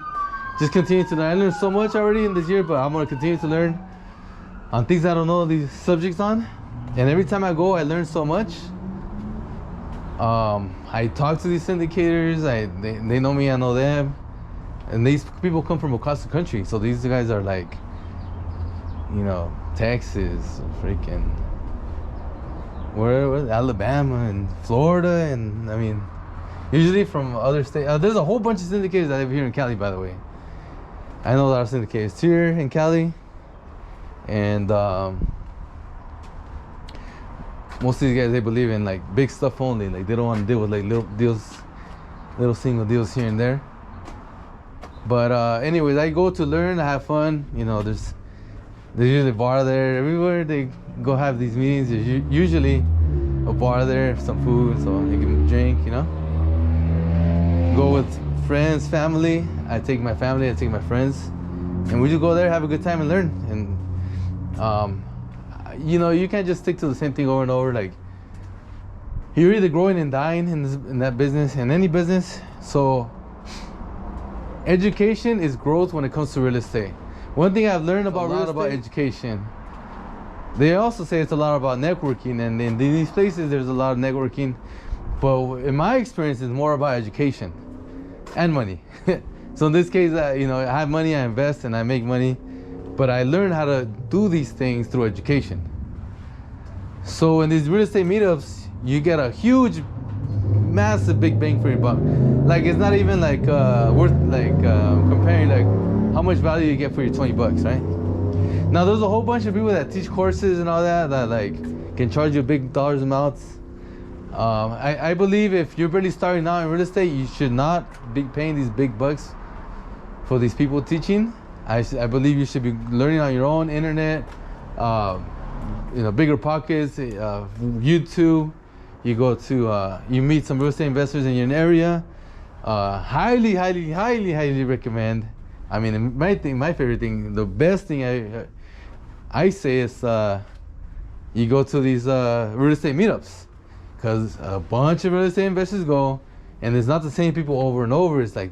Just continue to learn. I learned so much already in this year, but I'm gonna continue to learn on things I don't know these subjects on. And every time I go, I learn so much. I talk to these syndicators. They know me, I know them, and these people come from across the country. So these guys are like, you know, Texas, freaking, where Alabama and Florida, and I mean, usually from other states. There's a whole bunch of syndicators that live here in Cali, by the way. I know a lot of syndicators here in Cali, and most of these guys, they believe in like big stuff only. Like they don't want to deal with like little deals, little single deals here and there. But anyways, I go to learn, I have fun. You know, there's usually a bar there. Everywhere they go have these meetings, there's usually a bar there, some food, so I give them a drink, you know. Go with friends, family. I take my family, I take my friends, and we just go there, have a good time, and learn. And you know, you can't just stick to the same thing over and over. Like, you're either growing and dying in that business, in any business. So education is growth when it comes to real estate. One thing I've learned about education, they also say it's a lot about networking, and in these places there's a lot of networking, but in my experience it's more about education and money. So in this case, you know, I have money, I invest, and I make money, but I learn how to do these things through education. So in these real estate meetups, you get a huge, massive big bang for your buck. Like, it's not even like worth like comparing like how much value you get for your 20 bucks, right? Now there's a whole bunch of people that teach courses and all that like can charge you big dollars amounts. I believe if you're barely starting out in real estate, you should not be paying these big bucks for these people teaching. I believe you should be learning on your own, internet, you know, Bigger Pockets, YouTube. You go to, you meet some real estate investors in your area. Highly recommend. I mean, my favorite thing, the best thing I say is you go to these real estate meetups, because a bunch of real estate investors go, and it's not the same people over and over. It's like,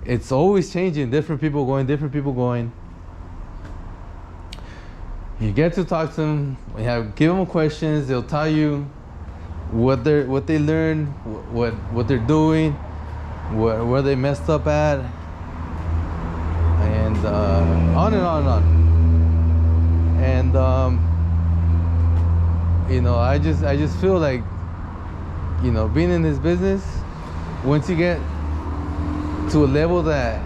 it's always changing, different people going. You get to talk to them, give them questions, they'll tell you what they learned, what they're doing, where they messed up at, and on and on and on. And you know, I just feel like, you know, being in this business, once you get to a level that,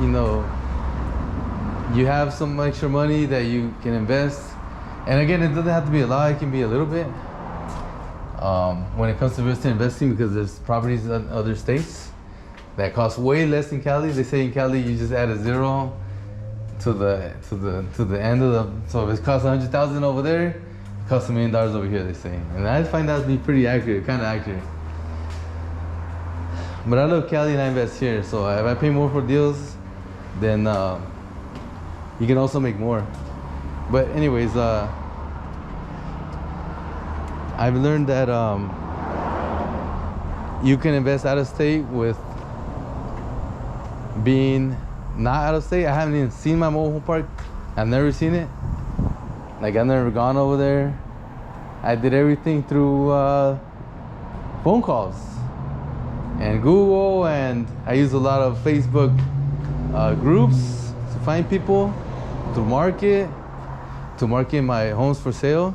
you know, you have some extra money that you can invest, and again, it doesn't have to be a lot, it can be a little bit, when it comes to real estate investing, because there's properties in other states that cost way less than Cali. They say in Cali you just add a zero to the end of the, so if it costs 100,000 over there, it costs $1 million over here, they say. And I find that to be pretty accurate, kind of accurate. But I love Cali and I invest here, so if I pay more for deals, then you can also make more. But anyways, I've learned that you can invest out of state with being not out of state. I haven't even seen my mobile home park. I've never seen it. Like, I've never gone over there. I did everything through phone calls and Google, and I use a lot of Facebook groups to find people, to market. to market my homes for sale.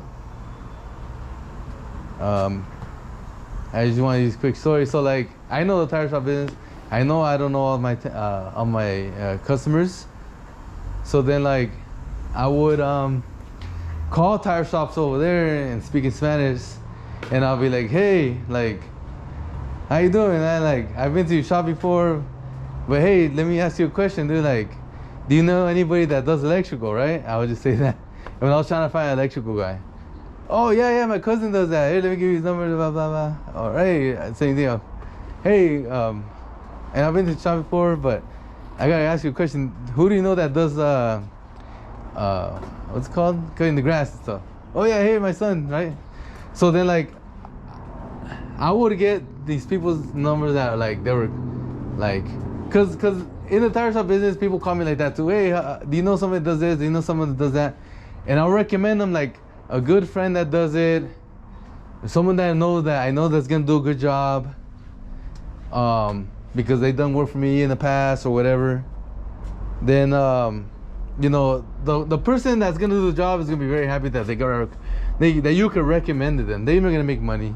I just want to use a quick story. So like, I know the tire shop business. I know I don't know all my customers. So then like, I would call tire shops over there and speak in Spanish, and I'll be like, hey, like, how you doing, man? Like, I've been to your shop before, but hey, let me ask you a question, dude. Like, do you know anybody that does electrical, right? I would just say that. And when I was trying to find an electrical guy, oh yeah, my cousin does that. Hey, let me give you his number, blah blah blah. All right, same deal. Hey, and I've been to the shop before, but I gotta ask you a question. Who do you know that does what's it called? Cutting the grass and stuff. Oh yeah, hey, my son, right? So then like, I would get these people's numbers that are like, they were like, cause in the tire shop business, people call me like that too. Hey, do you know someone that does this? Do you know someone that does that? And I'll recommend them like a good friend that does it, someone that I know that's gonna do a good job, because they've done work for me in the past or whatever. Then you know, the person that's gonna do the job is gonna be very happy that that you could recommend to them. They're gonna make money.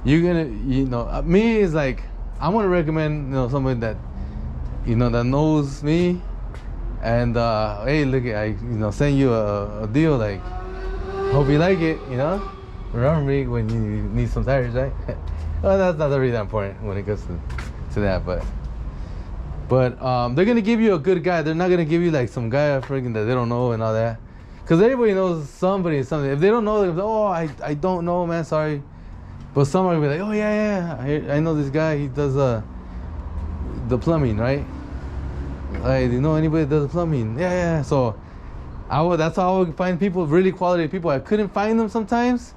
You're gonna, you know, me is like, I want to recommend, you know, someone that, you know, that knows me, and hey, look, I send you a deal, like, hope you like it, you know. Remember me when you need some tires, right? Well, that's not really that important when it comes to that, but they're gonna give you a good guy. They're not gonna give you like some guy freaking that they don't know and all that, because everybody knows somebody and something. If they don't know, they're like, oh, I don't know, man, sorry. But somebody will be like, oh yeah, I know this guy. He does the plumbing, right? Hey, do you know anybody that does the plumbing? Yeah. So that's how I would find people, really quality people. I couldn't find them sometimes.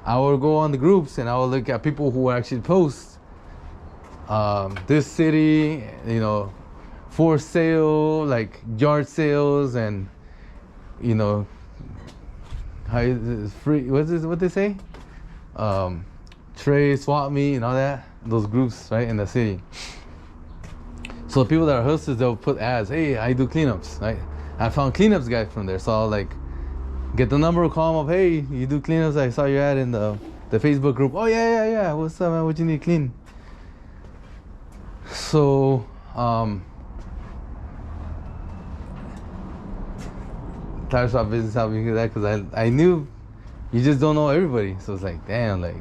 I would go on the groups and I would look at people who actually post this city, you know, for sale, like yard sales, and you know, free. What they say? Trade, swap meet, and all that. Those groups, right, in the city. So the people that are hustlers, they'll put ads. Hey, I do cleanups, right? I found cleanups guys from there, so I'll like get the number, call them up. Hey, you do cleanups? I saw your ad in the Facebook group. Oh yeah. What's up, man? What you need clean? So tire shop business helped me do that, because I knew you just don't know everybody. So it's like, damn, like,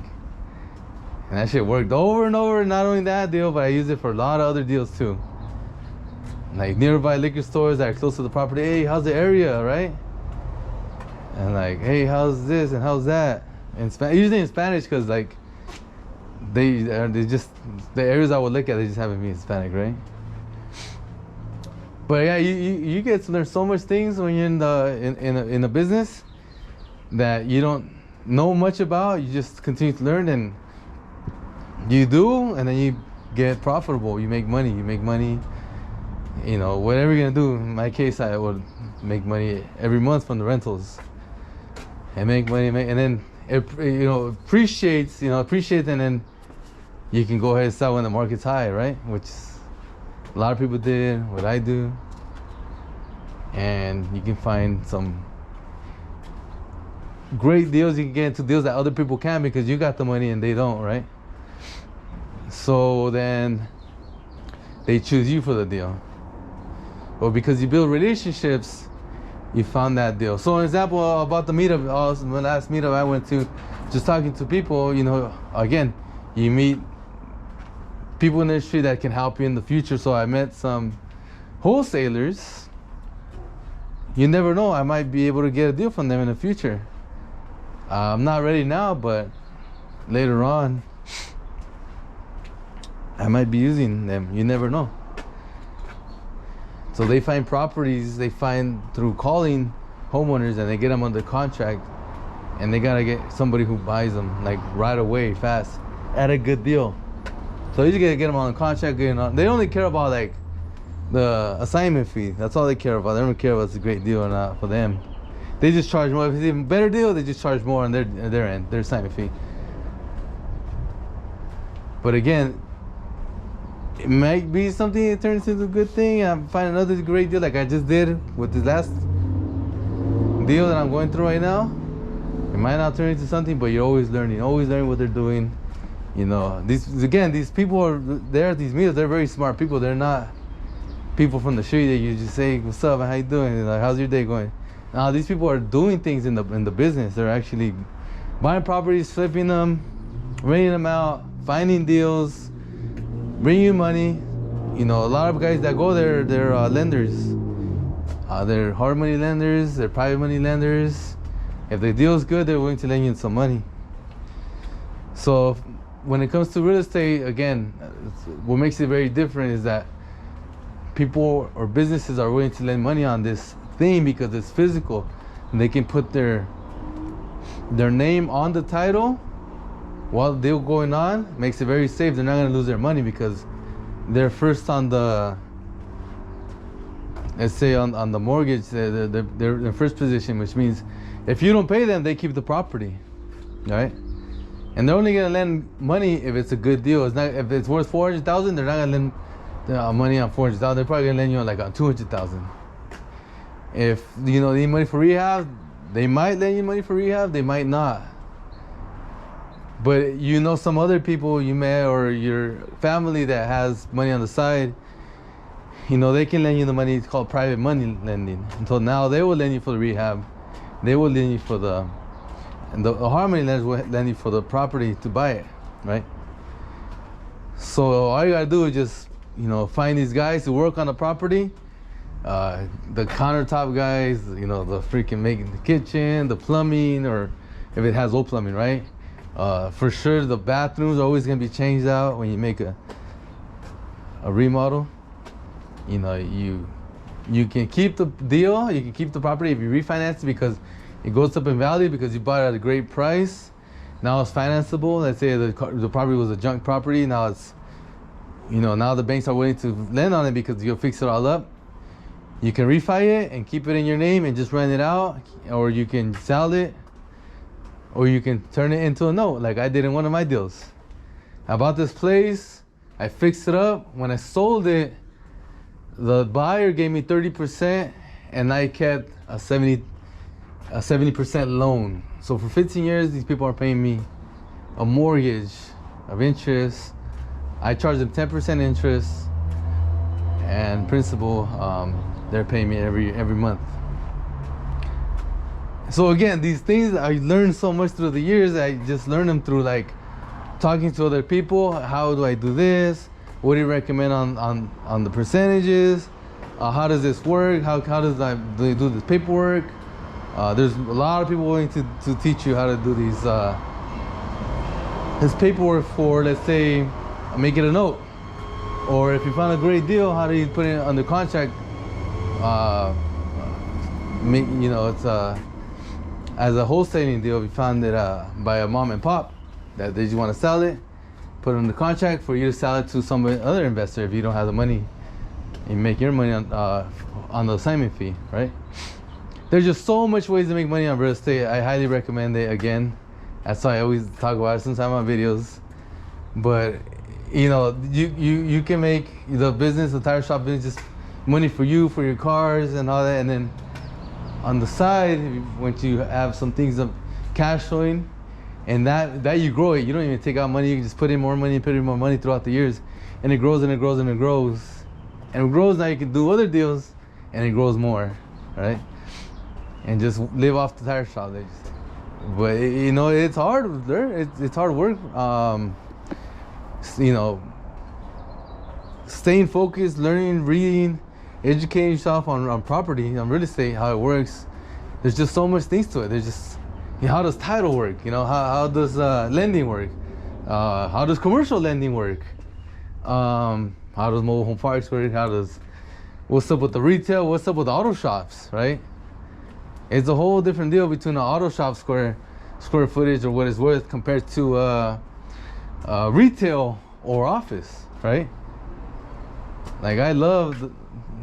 and that shit worked over and over. Not only that deal, but I used it for a lot of other deals too. Like nearby liquor stores that are close to the property. Hey, how's the area, right? And like, hey, how's this and how's that? In usually in Spanish, because like they just, the areas I would look at, they just haven't been Hispanic, right? But yeah, you get to learn so much things when you're in a business that you don't know much about. You just continue to learn, and you do, and then you get profitable. You make money. You know, whatever you're gonna do. In my case, I would make money every month from the rentals, and make money, and then appreciate, and then you can go ahead and sell when the market's high, right? Which a lot of people did, what I do, and you can find some great deals. You can get into deals that other people can, because you got the money and they don't, right? So then they choose you for the deal. But because you build relationships, you found that deal. So an example about the meetup, the last meetup I went to, just talking to people, you know, again, you meet people in the industry that can help you in the future. So I met some wholesalers. You never know, I might be able to get a deal from them in the future. I'm not ready now, but later on, I might be using them. You never know. So they find properties, they find through calling homeowners, and they get them under contract, and they gotta get somebody who buys them like right away, fast, at a good deal. So you just gotta get them on the contract. They only care about like the assignment fee. That's all they care about. They don't care about if it's a great deal or not for them. They just charge more. If it's even a better deal, they just charge more on their end, their assignment fee. But again, it might be something that turns into a good thing. I find another great deal like I just did with this last deal that I'm going through right now, it might not turn into something, but you're always learning what they're doing. You know, these people are there, these meals, they're very smart people. They're not people from the street that you just say, what's up, how you doing? Like, how's your day going? Now, these people are doing things in the business. They're actually buying properties, flipping them, renting them out, finding deals, bringing you money. You know, a lot of guys that go there, they're lenders. They're hard money lenders, they're private money lenders. If the deal's good, they're willing to lend you some money. So when it comes to real estate, again, what makes it very different is that people or businesses are willing to lend money on this thing because it's physical, and they can put their name on the title while the deal going on. Makes it very safe. They're not going to lose their money because they're first on the, let's say on the mortgage, they're in first position, which means if you don't pay them, they keep the property, right? And they're only gonna lend money if it's a good deal. It's not, if it's worth 400,000, they're not gonna lend money on 400,000. They're probably gonna lend you on like on 200,000. If you know they need money for rehab, they might lend you money for rehab. They might not. But you know some other people you met or your family that has money on the side, you know they can lend you the money. It's called private money lending. Until now, they will lend you for the rehab. They will lend you for the. And the hard money lenders will lend you for the property to buy it, right? So all you gotta do is just, you know, find these guys who work on the property, the countertop guys, you know, the freaking making the kitchen, the plumbing, or if it has old plumbing, right? For sure, the bathrooms are always gonna be changed out when you make a remodel. You know, you can keep the deal, you can keep the property if you refinance it because it goes up in value because you bought it at a great price. Now it's financeable. Let's say the property was a junk property. Now it's, you know, now the banks are willing to lend on it because you'll fix it all up. You can refi it and keep it in your name and just rent it out, or you can sell it, or you can turn it into a note like I did in one of my deals. I bought this place, I fixed it up. When I sold it, the buyer gave me 30% and I kept a 70% loan. So for 15 years, these people are paying me a mortgage of interest. I charge them 10% interest and principal. They're paying me every month. So again, these things I learned so much through the years. I just learned them through like talking to other people. How do I do this? What do you recommend on the percentages? How does this work? How do they do this paperwork? There's a lot of people willing to teach you how to do this paperwork for, let's say, make it a note. Or if you found a great deal, how do you put it under contract? You know, it's as a wholesaling deal. If you found it by a mom and pop that they just want to sell it, put it under contract for you to sell it to some other investor if you don't have the money and make your money on the assignment fee, right? There's just so much ways to make money on real estate. I highly recommend it. Again, that's why I always talk about it sometimes on videos. But you know, you can make the business, the tire shop business, just money for you, for your cars and all that. And then on the side, once you have some things of cash flowing, and that you grow it, you don't even take out money. You can just put in more money and put in more money throughout the years, and it grows and it grows and it grows and it grows. Now you can do other deals, and it grows more, right? And just live off the tire shop. But you know, it's hard. It's hard work. You know, staying focused, learning, reading, educating yourself on property, on real estate, how it works. There's just so much things to it. There's just, you know, how does title work? You know, how does lending work? How does commercial lending work? How does mobile home parks work? What's up with the retail? What's up with the auto shops, right? It's a whole different deal between an auto shop square footage or what it's worth compared to retail or office, right? Like, I love the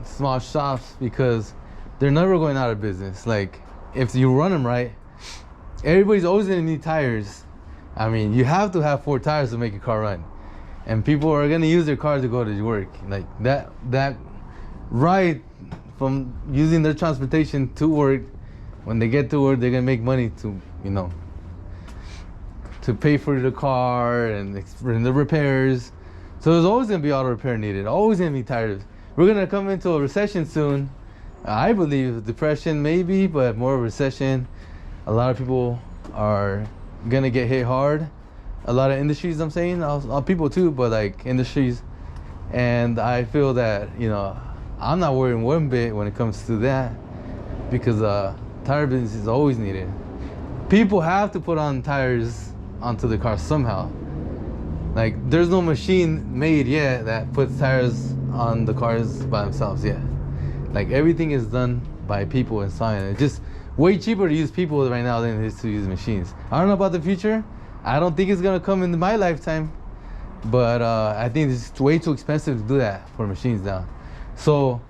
small shops because they're never going out of business. Like, if you run them right, everybody's always gonna need tires. I mean, you have to have 4 tires to make a car run, and people are gonna use their car to go to work. Like that ride from using their transportation to work when they get to work, they're gonna make money to, you know, to pay for the car and the repairs. So there's always gonna be auto repair needed. Always gonna be tires. We're gonna come into a recession soon. I believe depression maybe, but more of a recession. A lot of people are gonna get hit hard. A lot of industries, I'm saying, people too, but like industries. And I feel that, you know, I'm not worried one bit when it comes to that, because tire business is always needed. People have to put on tires onto the car somehow. Like, there's no machine made yet that puts tires on the cars by themselves yet. Like, everything is done by people inside. It's just way cheaper to use people right now than it is to use machines. I don't know about the future. I don't think it's gonna come in my lifetime, but I think it's way too expensive to do that for machines now. So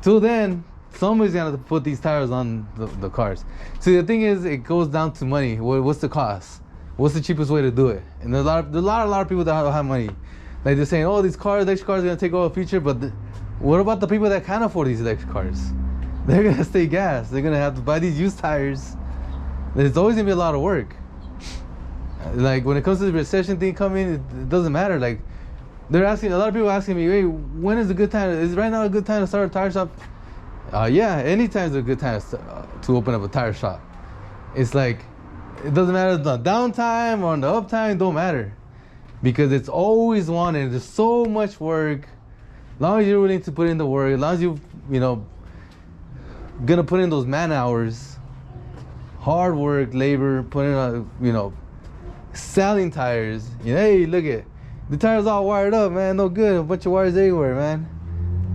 till then, somebody's gonna have to put these tires on the cars. See, the thing is, it goes down to money. What's the cost? What's the cheapest way to do it? And there's a lot of people that don't have money. Like, they're saying, oh, these electric cars are gonna take over the future, but what about the people that can't afford these electric cars? They're gonna stay gas. They're gonna have to buy these used tires. There's always gonna be a lot of work. Like, when it comes to the recession thing coming, it doesn't matter. Like, they're asking, a lot of people asking me, hey, when is a good time? Is right now a good time to start a tire shop? Yeah, anytime is a good time to open up a tire shop. It's like, it doesn't matter if it's on downtime or on the uptime, don't matter. Because it's always wanted. There's so much work. As long as you're willing to put in the work, as long as you know, gonna put in those man hours, hard work, labor, putting on, you know, selling tires. You know, hey, look at the tires all wired up, man. No good. A bunch of wires everywhere, man.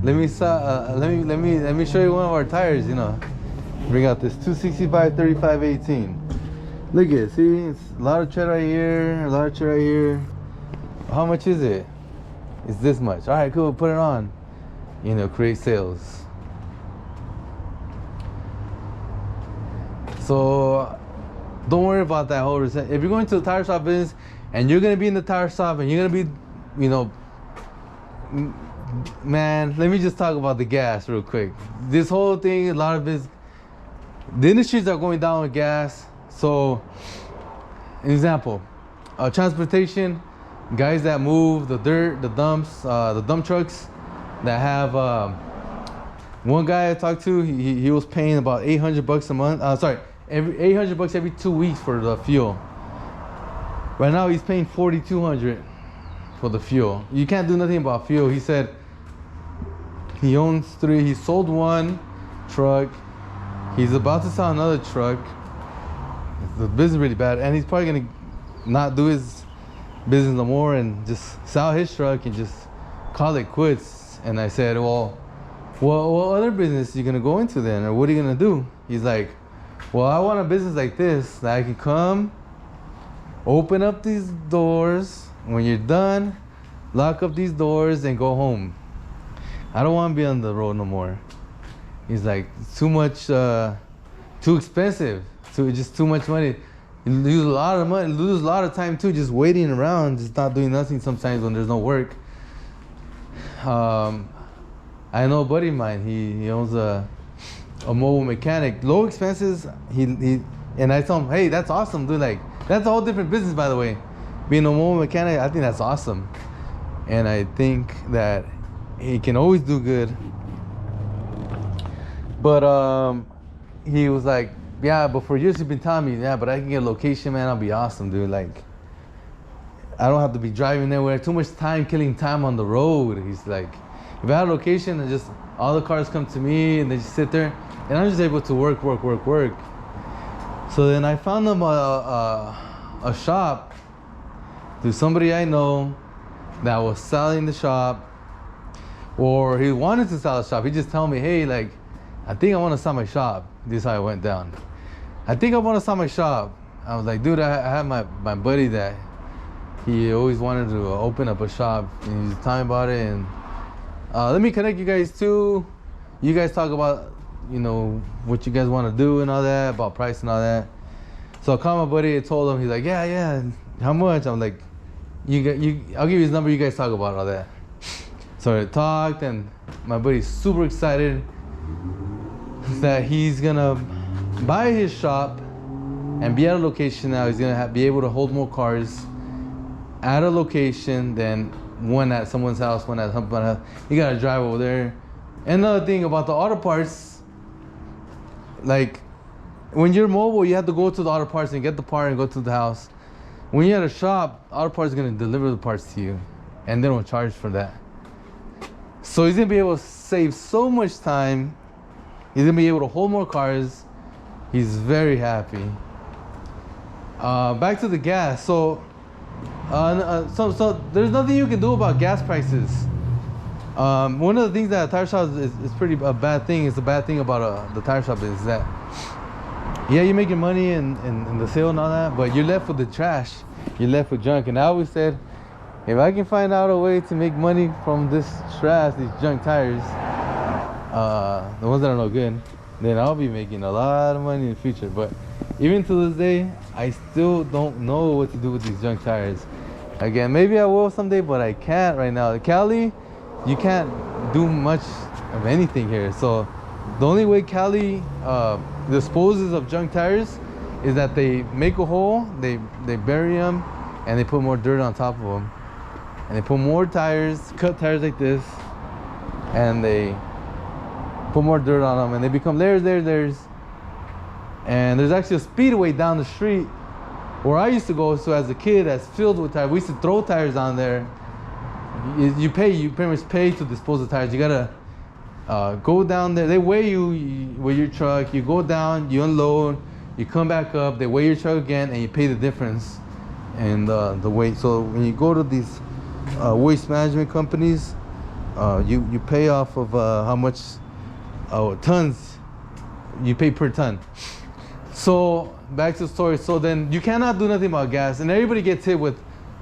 Let me show you one of our tires. You know, bring out this 265 3518. Look at it. See, it's a lot of tread right here. A lot of tread right here. How much is it? It's this much. All right, cool. Put it on. You know, create sales. So don't worry about that whole reset. If you're going to the tire shop business and you're gonna be in the tire shop and you're gonna be, you know, man, let me just talk about the gas real quick. This whole thing, a lot of this, the industries are going down with gas. So, an example, transportation, guys that move the dirt, the dumps, the dump trucks that have. One guy I talked to, he was paying about $800 a month. Every $800 every 2 weeks for the fuel. Right now he's paying $4,200 for the fuel. You can't do nothing about fuel. He said he owns 3. He sold one truck. He's about to sell another truck. The business is really bad, and he's probably gonna not do his business no more and just sell his truck and just call it quits. And I said, well, what other business are you gonna go into then, or what are you gonna do? He's like, well, I want a business like this that I can come, open up these doors. When you're done, lock up these doors and go home. I don't want to be on the road no more. He's like, it's too much, too expensive, just too much money. You lose a lot of money, lose a lot of time too, just waiting around, just not doing nothing sometimes when there's no work. I know a buddy of mine, he owns a mobile mechanic, low expenses. And I told him, hey, that's awesome, dude. Like, that's a whole different business, by the way. Being a mobile mechanic, I think that's awesome. And I think that he can always do good. But he was like, yeah, but for years he's been telling me, yeah, but I can get a location, man, I'll be awesome, dude. Like, I don't have to be driving anywhere. Too much time, killing time on the road. He's like, if I had a location and just all the cars come to me and they just sit there, and I'm just able to work. So then I found them a shop through somebody I know that was selling the shop, or he wanted to sell a shop. He just told me, hey, like, I think I want to sell my shop. This is how it went down. I think I want to sell my shop. I was like, dude, I have my buddy that he always wanted to open up a shop, and he's telling me about it. And let me connect you guys too. You guys talk about, you know, what you guys want to do and all that, about price and all that. So I called my buddy and told him. He's like, yeah, how much? I'm like, I'll give you his number. You guys talk about all that. So I talked, and my buddy's super excited that he's gonna buy his shop and be at a location now. He's gonna be able to hold more cars at a location than one at someone's house, one at someone's house. You gotta drive over there. Another thing about the auto parts, like when you're mobile, you have to go to the auto parts and get the part and go to the house. When you're at a shop, auto parts is gonna deliver the parts to you, and they don't charge for that. So he's gonna be able to save so much time. He's gonna be able to hold more cars. He's very happy. Back to the gas. So there's nothing you can do about gas prices. One of the things that a tire shop is pretty a bad thing. It's a bad thing about the tire shop is that, yeah, you're making money in the sale and all that, but you're left with the trash. You're left with junk. And I always said, if I can find out a way to make money from this trash, these junk tires, the ones that are no good, then I'll be making a lot of money in the future. But even to this day, I still don't know what to do with these junk tires. Again, maybe I will someday, but I can't right now. Cali, you can't do much of anything here. So the only way Cali disposes of junk tires is that they make a hole, they bury them, and they put more dirt on top of them. And they put more tires, cut tires like this, and they put more dirt on them, and they become layers. And there's actually a speedway down the street where I used to go. So as a kid, that's filled with tires. We used to throw tires on there. You pretty much pay to dispose of tires. You gotta go down there. They weigh you with your truck. You go down, you unload, you come back up. They weigh your truck again, and you pay the difference in the weight. So when you go to these waste management companies, you pay off of how much tons you pay per ton. So back to the story. So then you cannot do nothing about gas, and everybody gets hit with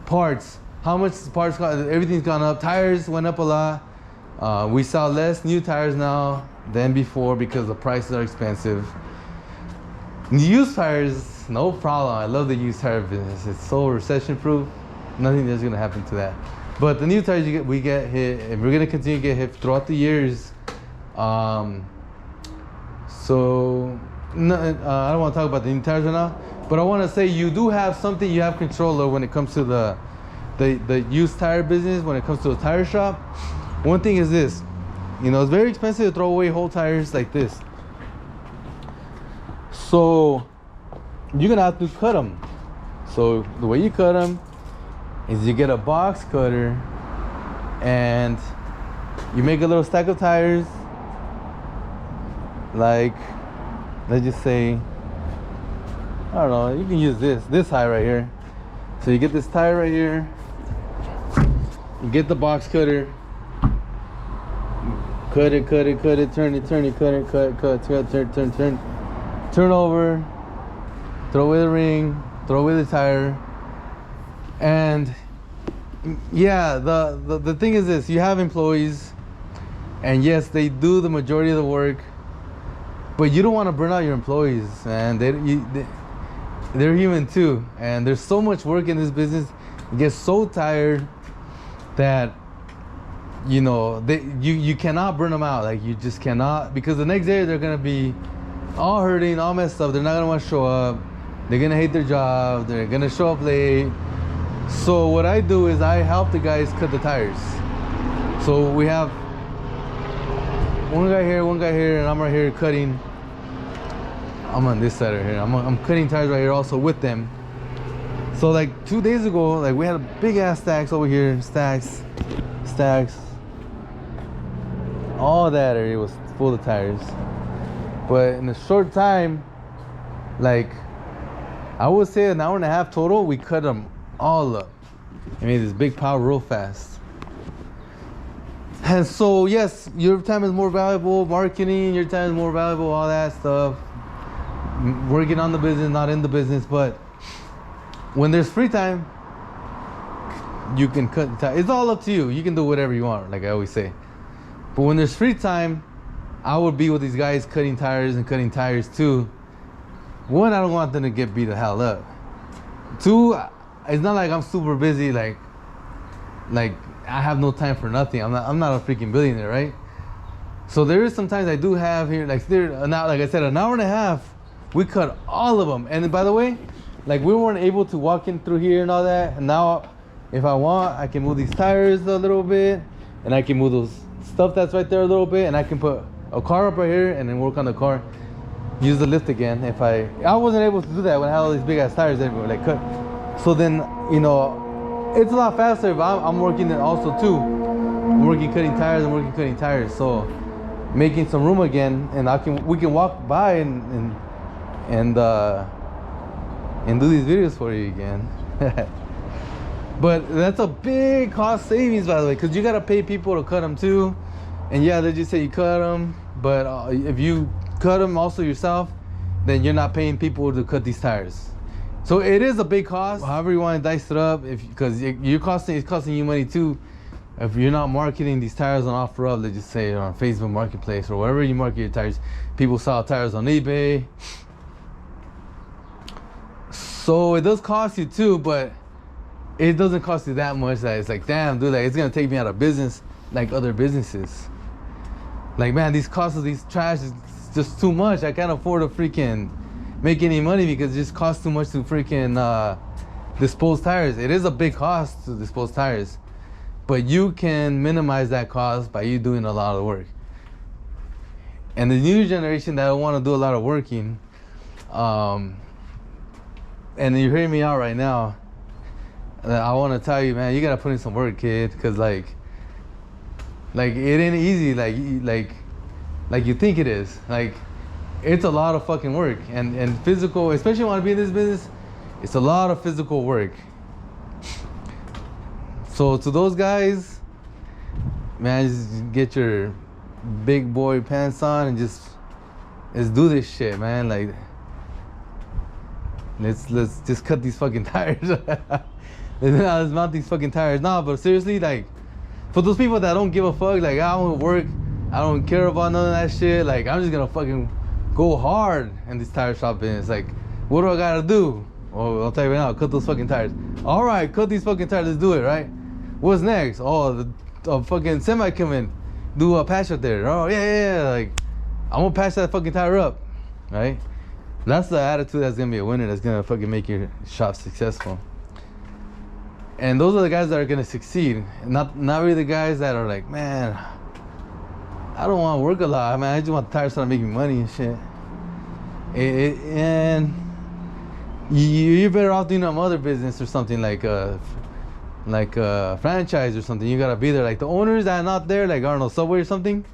parts. How much parts cost? Everything's gone up. Tires went up a lot. We sell less new tires now than before because the prices are expensive. Used tires, no problem. I love the used tire business. It's so recession proof. Nothing is gonna happen to that. But the new tires we get hit, and we're gonna continue to get hit throughout the years. So no, I don't want to talk about the new tires right now, but I want to say you do have something you have control of when it comes to the used tire business. When it comes to a tire shop, one thing is this: it's very expensive to throw away whole tires like this. So you're gonna have to cut them. So the way you cut them is you get a box cutter and you make a little stack of tires, like, let's just say, I don't know, you can use this high right here. So you get this tire right here, you get the box cutter, cut it, turn it, cut it, turn over, throw away the ring, throw away the tire. And yeah, the thing is this: you have employees, and yes, they do the majority of the work, but you don't want to burn out your employees, man. They're human too, and there's so much work in this business. You get so tired that you cannot burn them out. Like, you just cannot, because the next day they're gonna be all hurting, all messed up. They're not gonna want to show up. They're gonna hate their job. They're gonna show up late. So what I do is I help the guys cut the tires. So we have one guy here, and I'm right here cutting. I'm on this side right here. I'm cutting tires right here also with them. So like 2 days ago, like, we had a big ass stacks over here, stacks, all that area was full of tires. But in a short time, like, I would say an hour and a half total, we cut them all up. I made this big pile real fast. And so yes, your time is more valuable. Marketing, your time is more valuable, all that stuff. Working on the business, not in the business. But when there's free time, you can cut the tire. It's all up to you. You can do whatever you want, like I always say. But when there's free time, I would be with these guys cutting tires too. One, I don't want them to get beat the hell up. Two, it's not like I'm super busy, like I have no time for nothing. I'm not a freaking billionaire, right? So there is sometimes I do have here, like I said, an hour and a half We cut all of them. And by the way, like we weren't able to walk in through here and all that. And now, if I want, I can move these tires a little bit, and I can move those stuff that's right there a little bit, and I can put a car up right here and then work on the car. Use the lift again. If I wasn't able to do that when I had all these big ass tires everywhere, like cut. So then, you know, it's a lot faster if I'm working it also too. I'm working cutting tires and working cutting tires. So making some room again, and we can walk by and do these videos for you again. But that's a big cost savings, by the way, because you gotta pay people to cut them too. And yeah, they just say you cut them, but if you cut them also yourself, then you're not paying people to cut these tires. So it is a big cost. However you want to dice it up, because it's costing you money too. If you're not marketing these tires on OfferUp, let's just say on Facebook Marketplace or wherever you market your tires, people sell tires on eBay. So it does cost you too, but it doesn't cost you that much that it's like, damn, dude, like it's gonna take me out of business like other businesses. Like, man, these costs of these trash is just too much. I can't afford to freaking make any money because it just costs too much to freaking dispose tires. It is a big cost to dispose tires, but you can minimize that cost by you doing a lot of work. And the new generation that don't want to do a lot of working, and you're hearing me out right now, I want to tell you, man, you gotta put in some work, kid, because like it ain't easy like you think it is. Like, it's a lot of fucking work, and physical, especially when you want to be in this business, it's a lot of physical work. So to those guys, man, just get your big boy pants on and just let's do this shit, man. Like, let's just cut these fucking tires. Let's mount these fucking tires. Nah, but seriously, like, for those people that don't give a fuck, like, I don't work, I don't care about none of that shit, like, I'm just gonna fucking go hard in this tire shop business. Like, what do I gotta do? Oh, I'll tell you right now, cut those fucking tires. All right, cut these fucking tires, let's do it, right? What's next? Oh, the fucking semi come in, do a patch up there. Oh, yeah, like, I'm gonna patch that fucking tire up, right? That's the attitude that's gonna be a winner, that's gonna fucking make your shop successful. And those are the guys that are gonna succeed. Not really the guys that are like, man, I don't want to work a lot, man. I just want the tires to make me money and shit. And you're better off doing some other business or something like a franchise or something. You gotta be there. Like the owners that are not there, like, I don't know, Subway or something,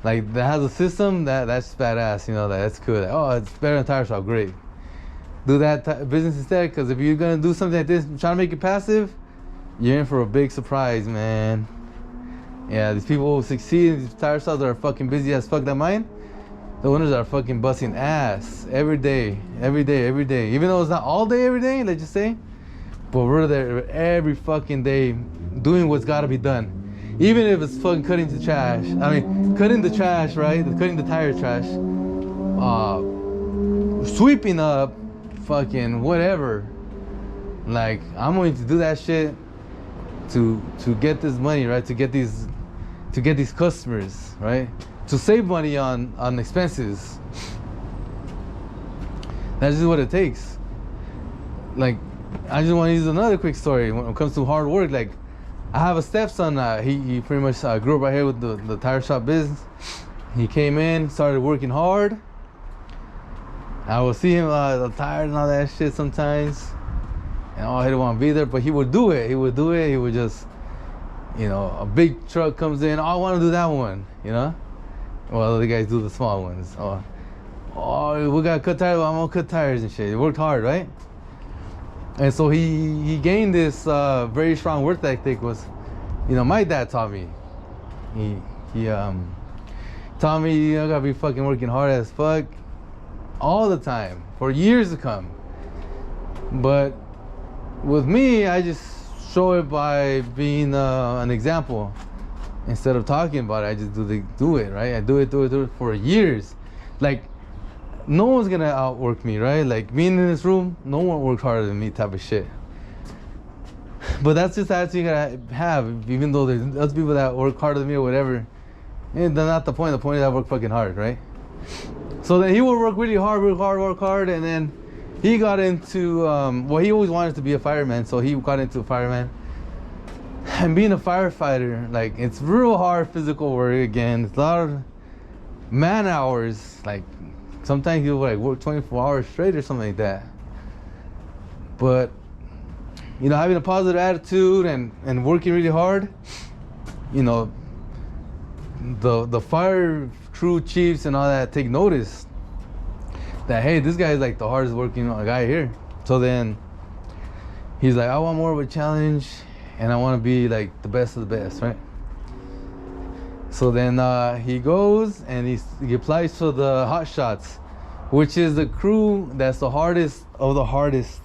like that has a system that's badass. You know, that's cool. Like, oh, it's better than tire shop. Great. Do that business instead, because if you're gonna do something like this, trying to make it passive, you're in for a big surprise, man. Yeah, these people who succeed, these tire shops that are fucking busy as fuck than mine, the owners are fucking busting ass every day. Even though it's not all day, every day, let's just say, but we're there every fucking day doing what's gotta be done. Even if it's fucking cutting the trash. I mean, cutting the trash, right? Cutting the tire trash. Sweeping up, fucking whatever. Like, I'm going to do that shit to get this money, right? To get these customers, right? To save money on expenses. That's just what it takes. Like, I just want to use another quick story when it comes to hard work. Like, I have a stepson. He pretty much grew up right here with the tire shop business. He came in, started working hard. I will see him tired and all that shit sometimes, and he didn't want to be there, but he would do it. He would just, you know, a big truck comes in. Oh, I want to do that one, you know. Well, the guys do the small ones. Oh, we gotta cut tires. I'm gonna cut tires and shit. He worked hard, right? And so he gained this very strong work ethic. Was, you know, my dad taught me. He taught me, you know, gotta be fucking working hard as fuck all the time for years to come. But with me, I just show it by being an example. Instead of talking about it, I just do it, right? I do it for years. Like, no one's gonna outwork me, right? Like, being in this room, no one worked harder than me type of shit. But that's just the attitude you gotta have, even though there's other people that work harder than me or whatever. That's not the point. The point is I work fucking hard, right? So then he would work really hard, work hard, and then he got into well, he always wanted to be a fireman, so he got into a fireman. And being a firefighter, like, it's real hard physical work. Again, it's a lot of man hours. Like, sometimes you like work 24 hours straight or something like that. But you know, having a positive attitude and working really hard, you know, the fire crew chiefs and all that take notice that, hey, this guy is like the hardest working guy here. So then he's like, I want more of a challenge, and I want to be like the best of the best, right? So then he goes and he applies for the Hot Shots, which is the crew that's the hardest of the hardest.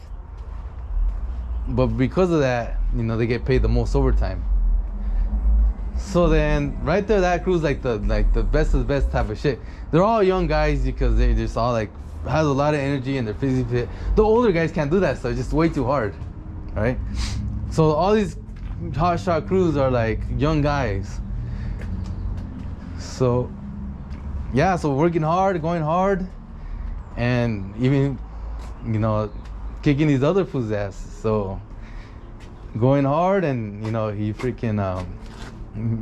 But because of that, you know, they get paid the most overtime. So then right there, that crew's like the best of the best type of shit. They're all young guys because they just all like has a lot of energy and they're physically fit. The older guys can't do that stuff, it's just way too hard, right? So all these hot shot crews are like young guys. So yeah, so working hard, going hard, and even, you know, kicking these other fools' asses. So going hard, and you know, he freaking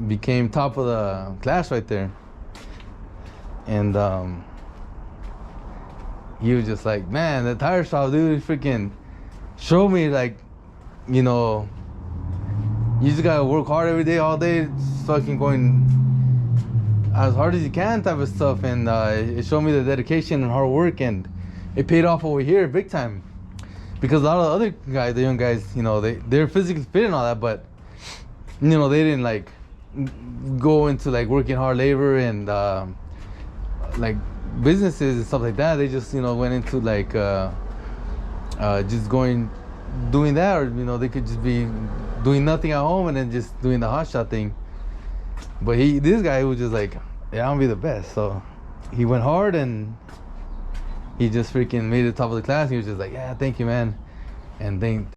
became top of the class right there. And he was just like, man, the tire shop dude freaking showed me, like, you know, you just gotta work hard every day, all day, fucking going as hard as you can type of stuff. And it showed me the dedication and hard work, and it paid off over here big time. Because a lot of the other guys, the young guys, you know, they're physically fit and all that, but you know, they didn't like go into like working hard labor and like businesses and stuff like that. They just, you know, went into like just doing that, or you know, they could just be doing nothing at home and then just doing the hot shot thing. But this guy was just like, yeah, I'm gonna be the best. So he went hard and he just freaking made it top of the class. He was just like, yeah, thank you, man. And then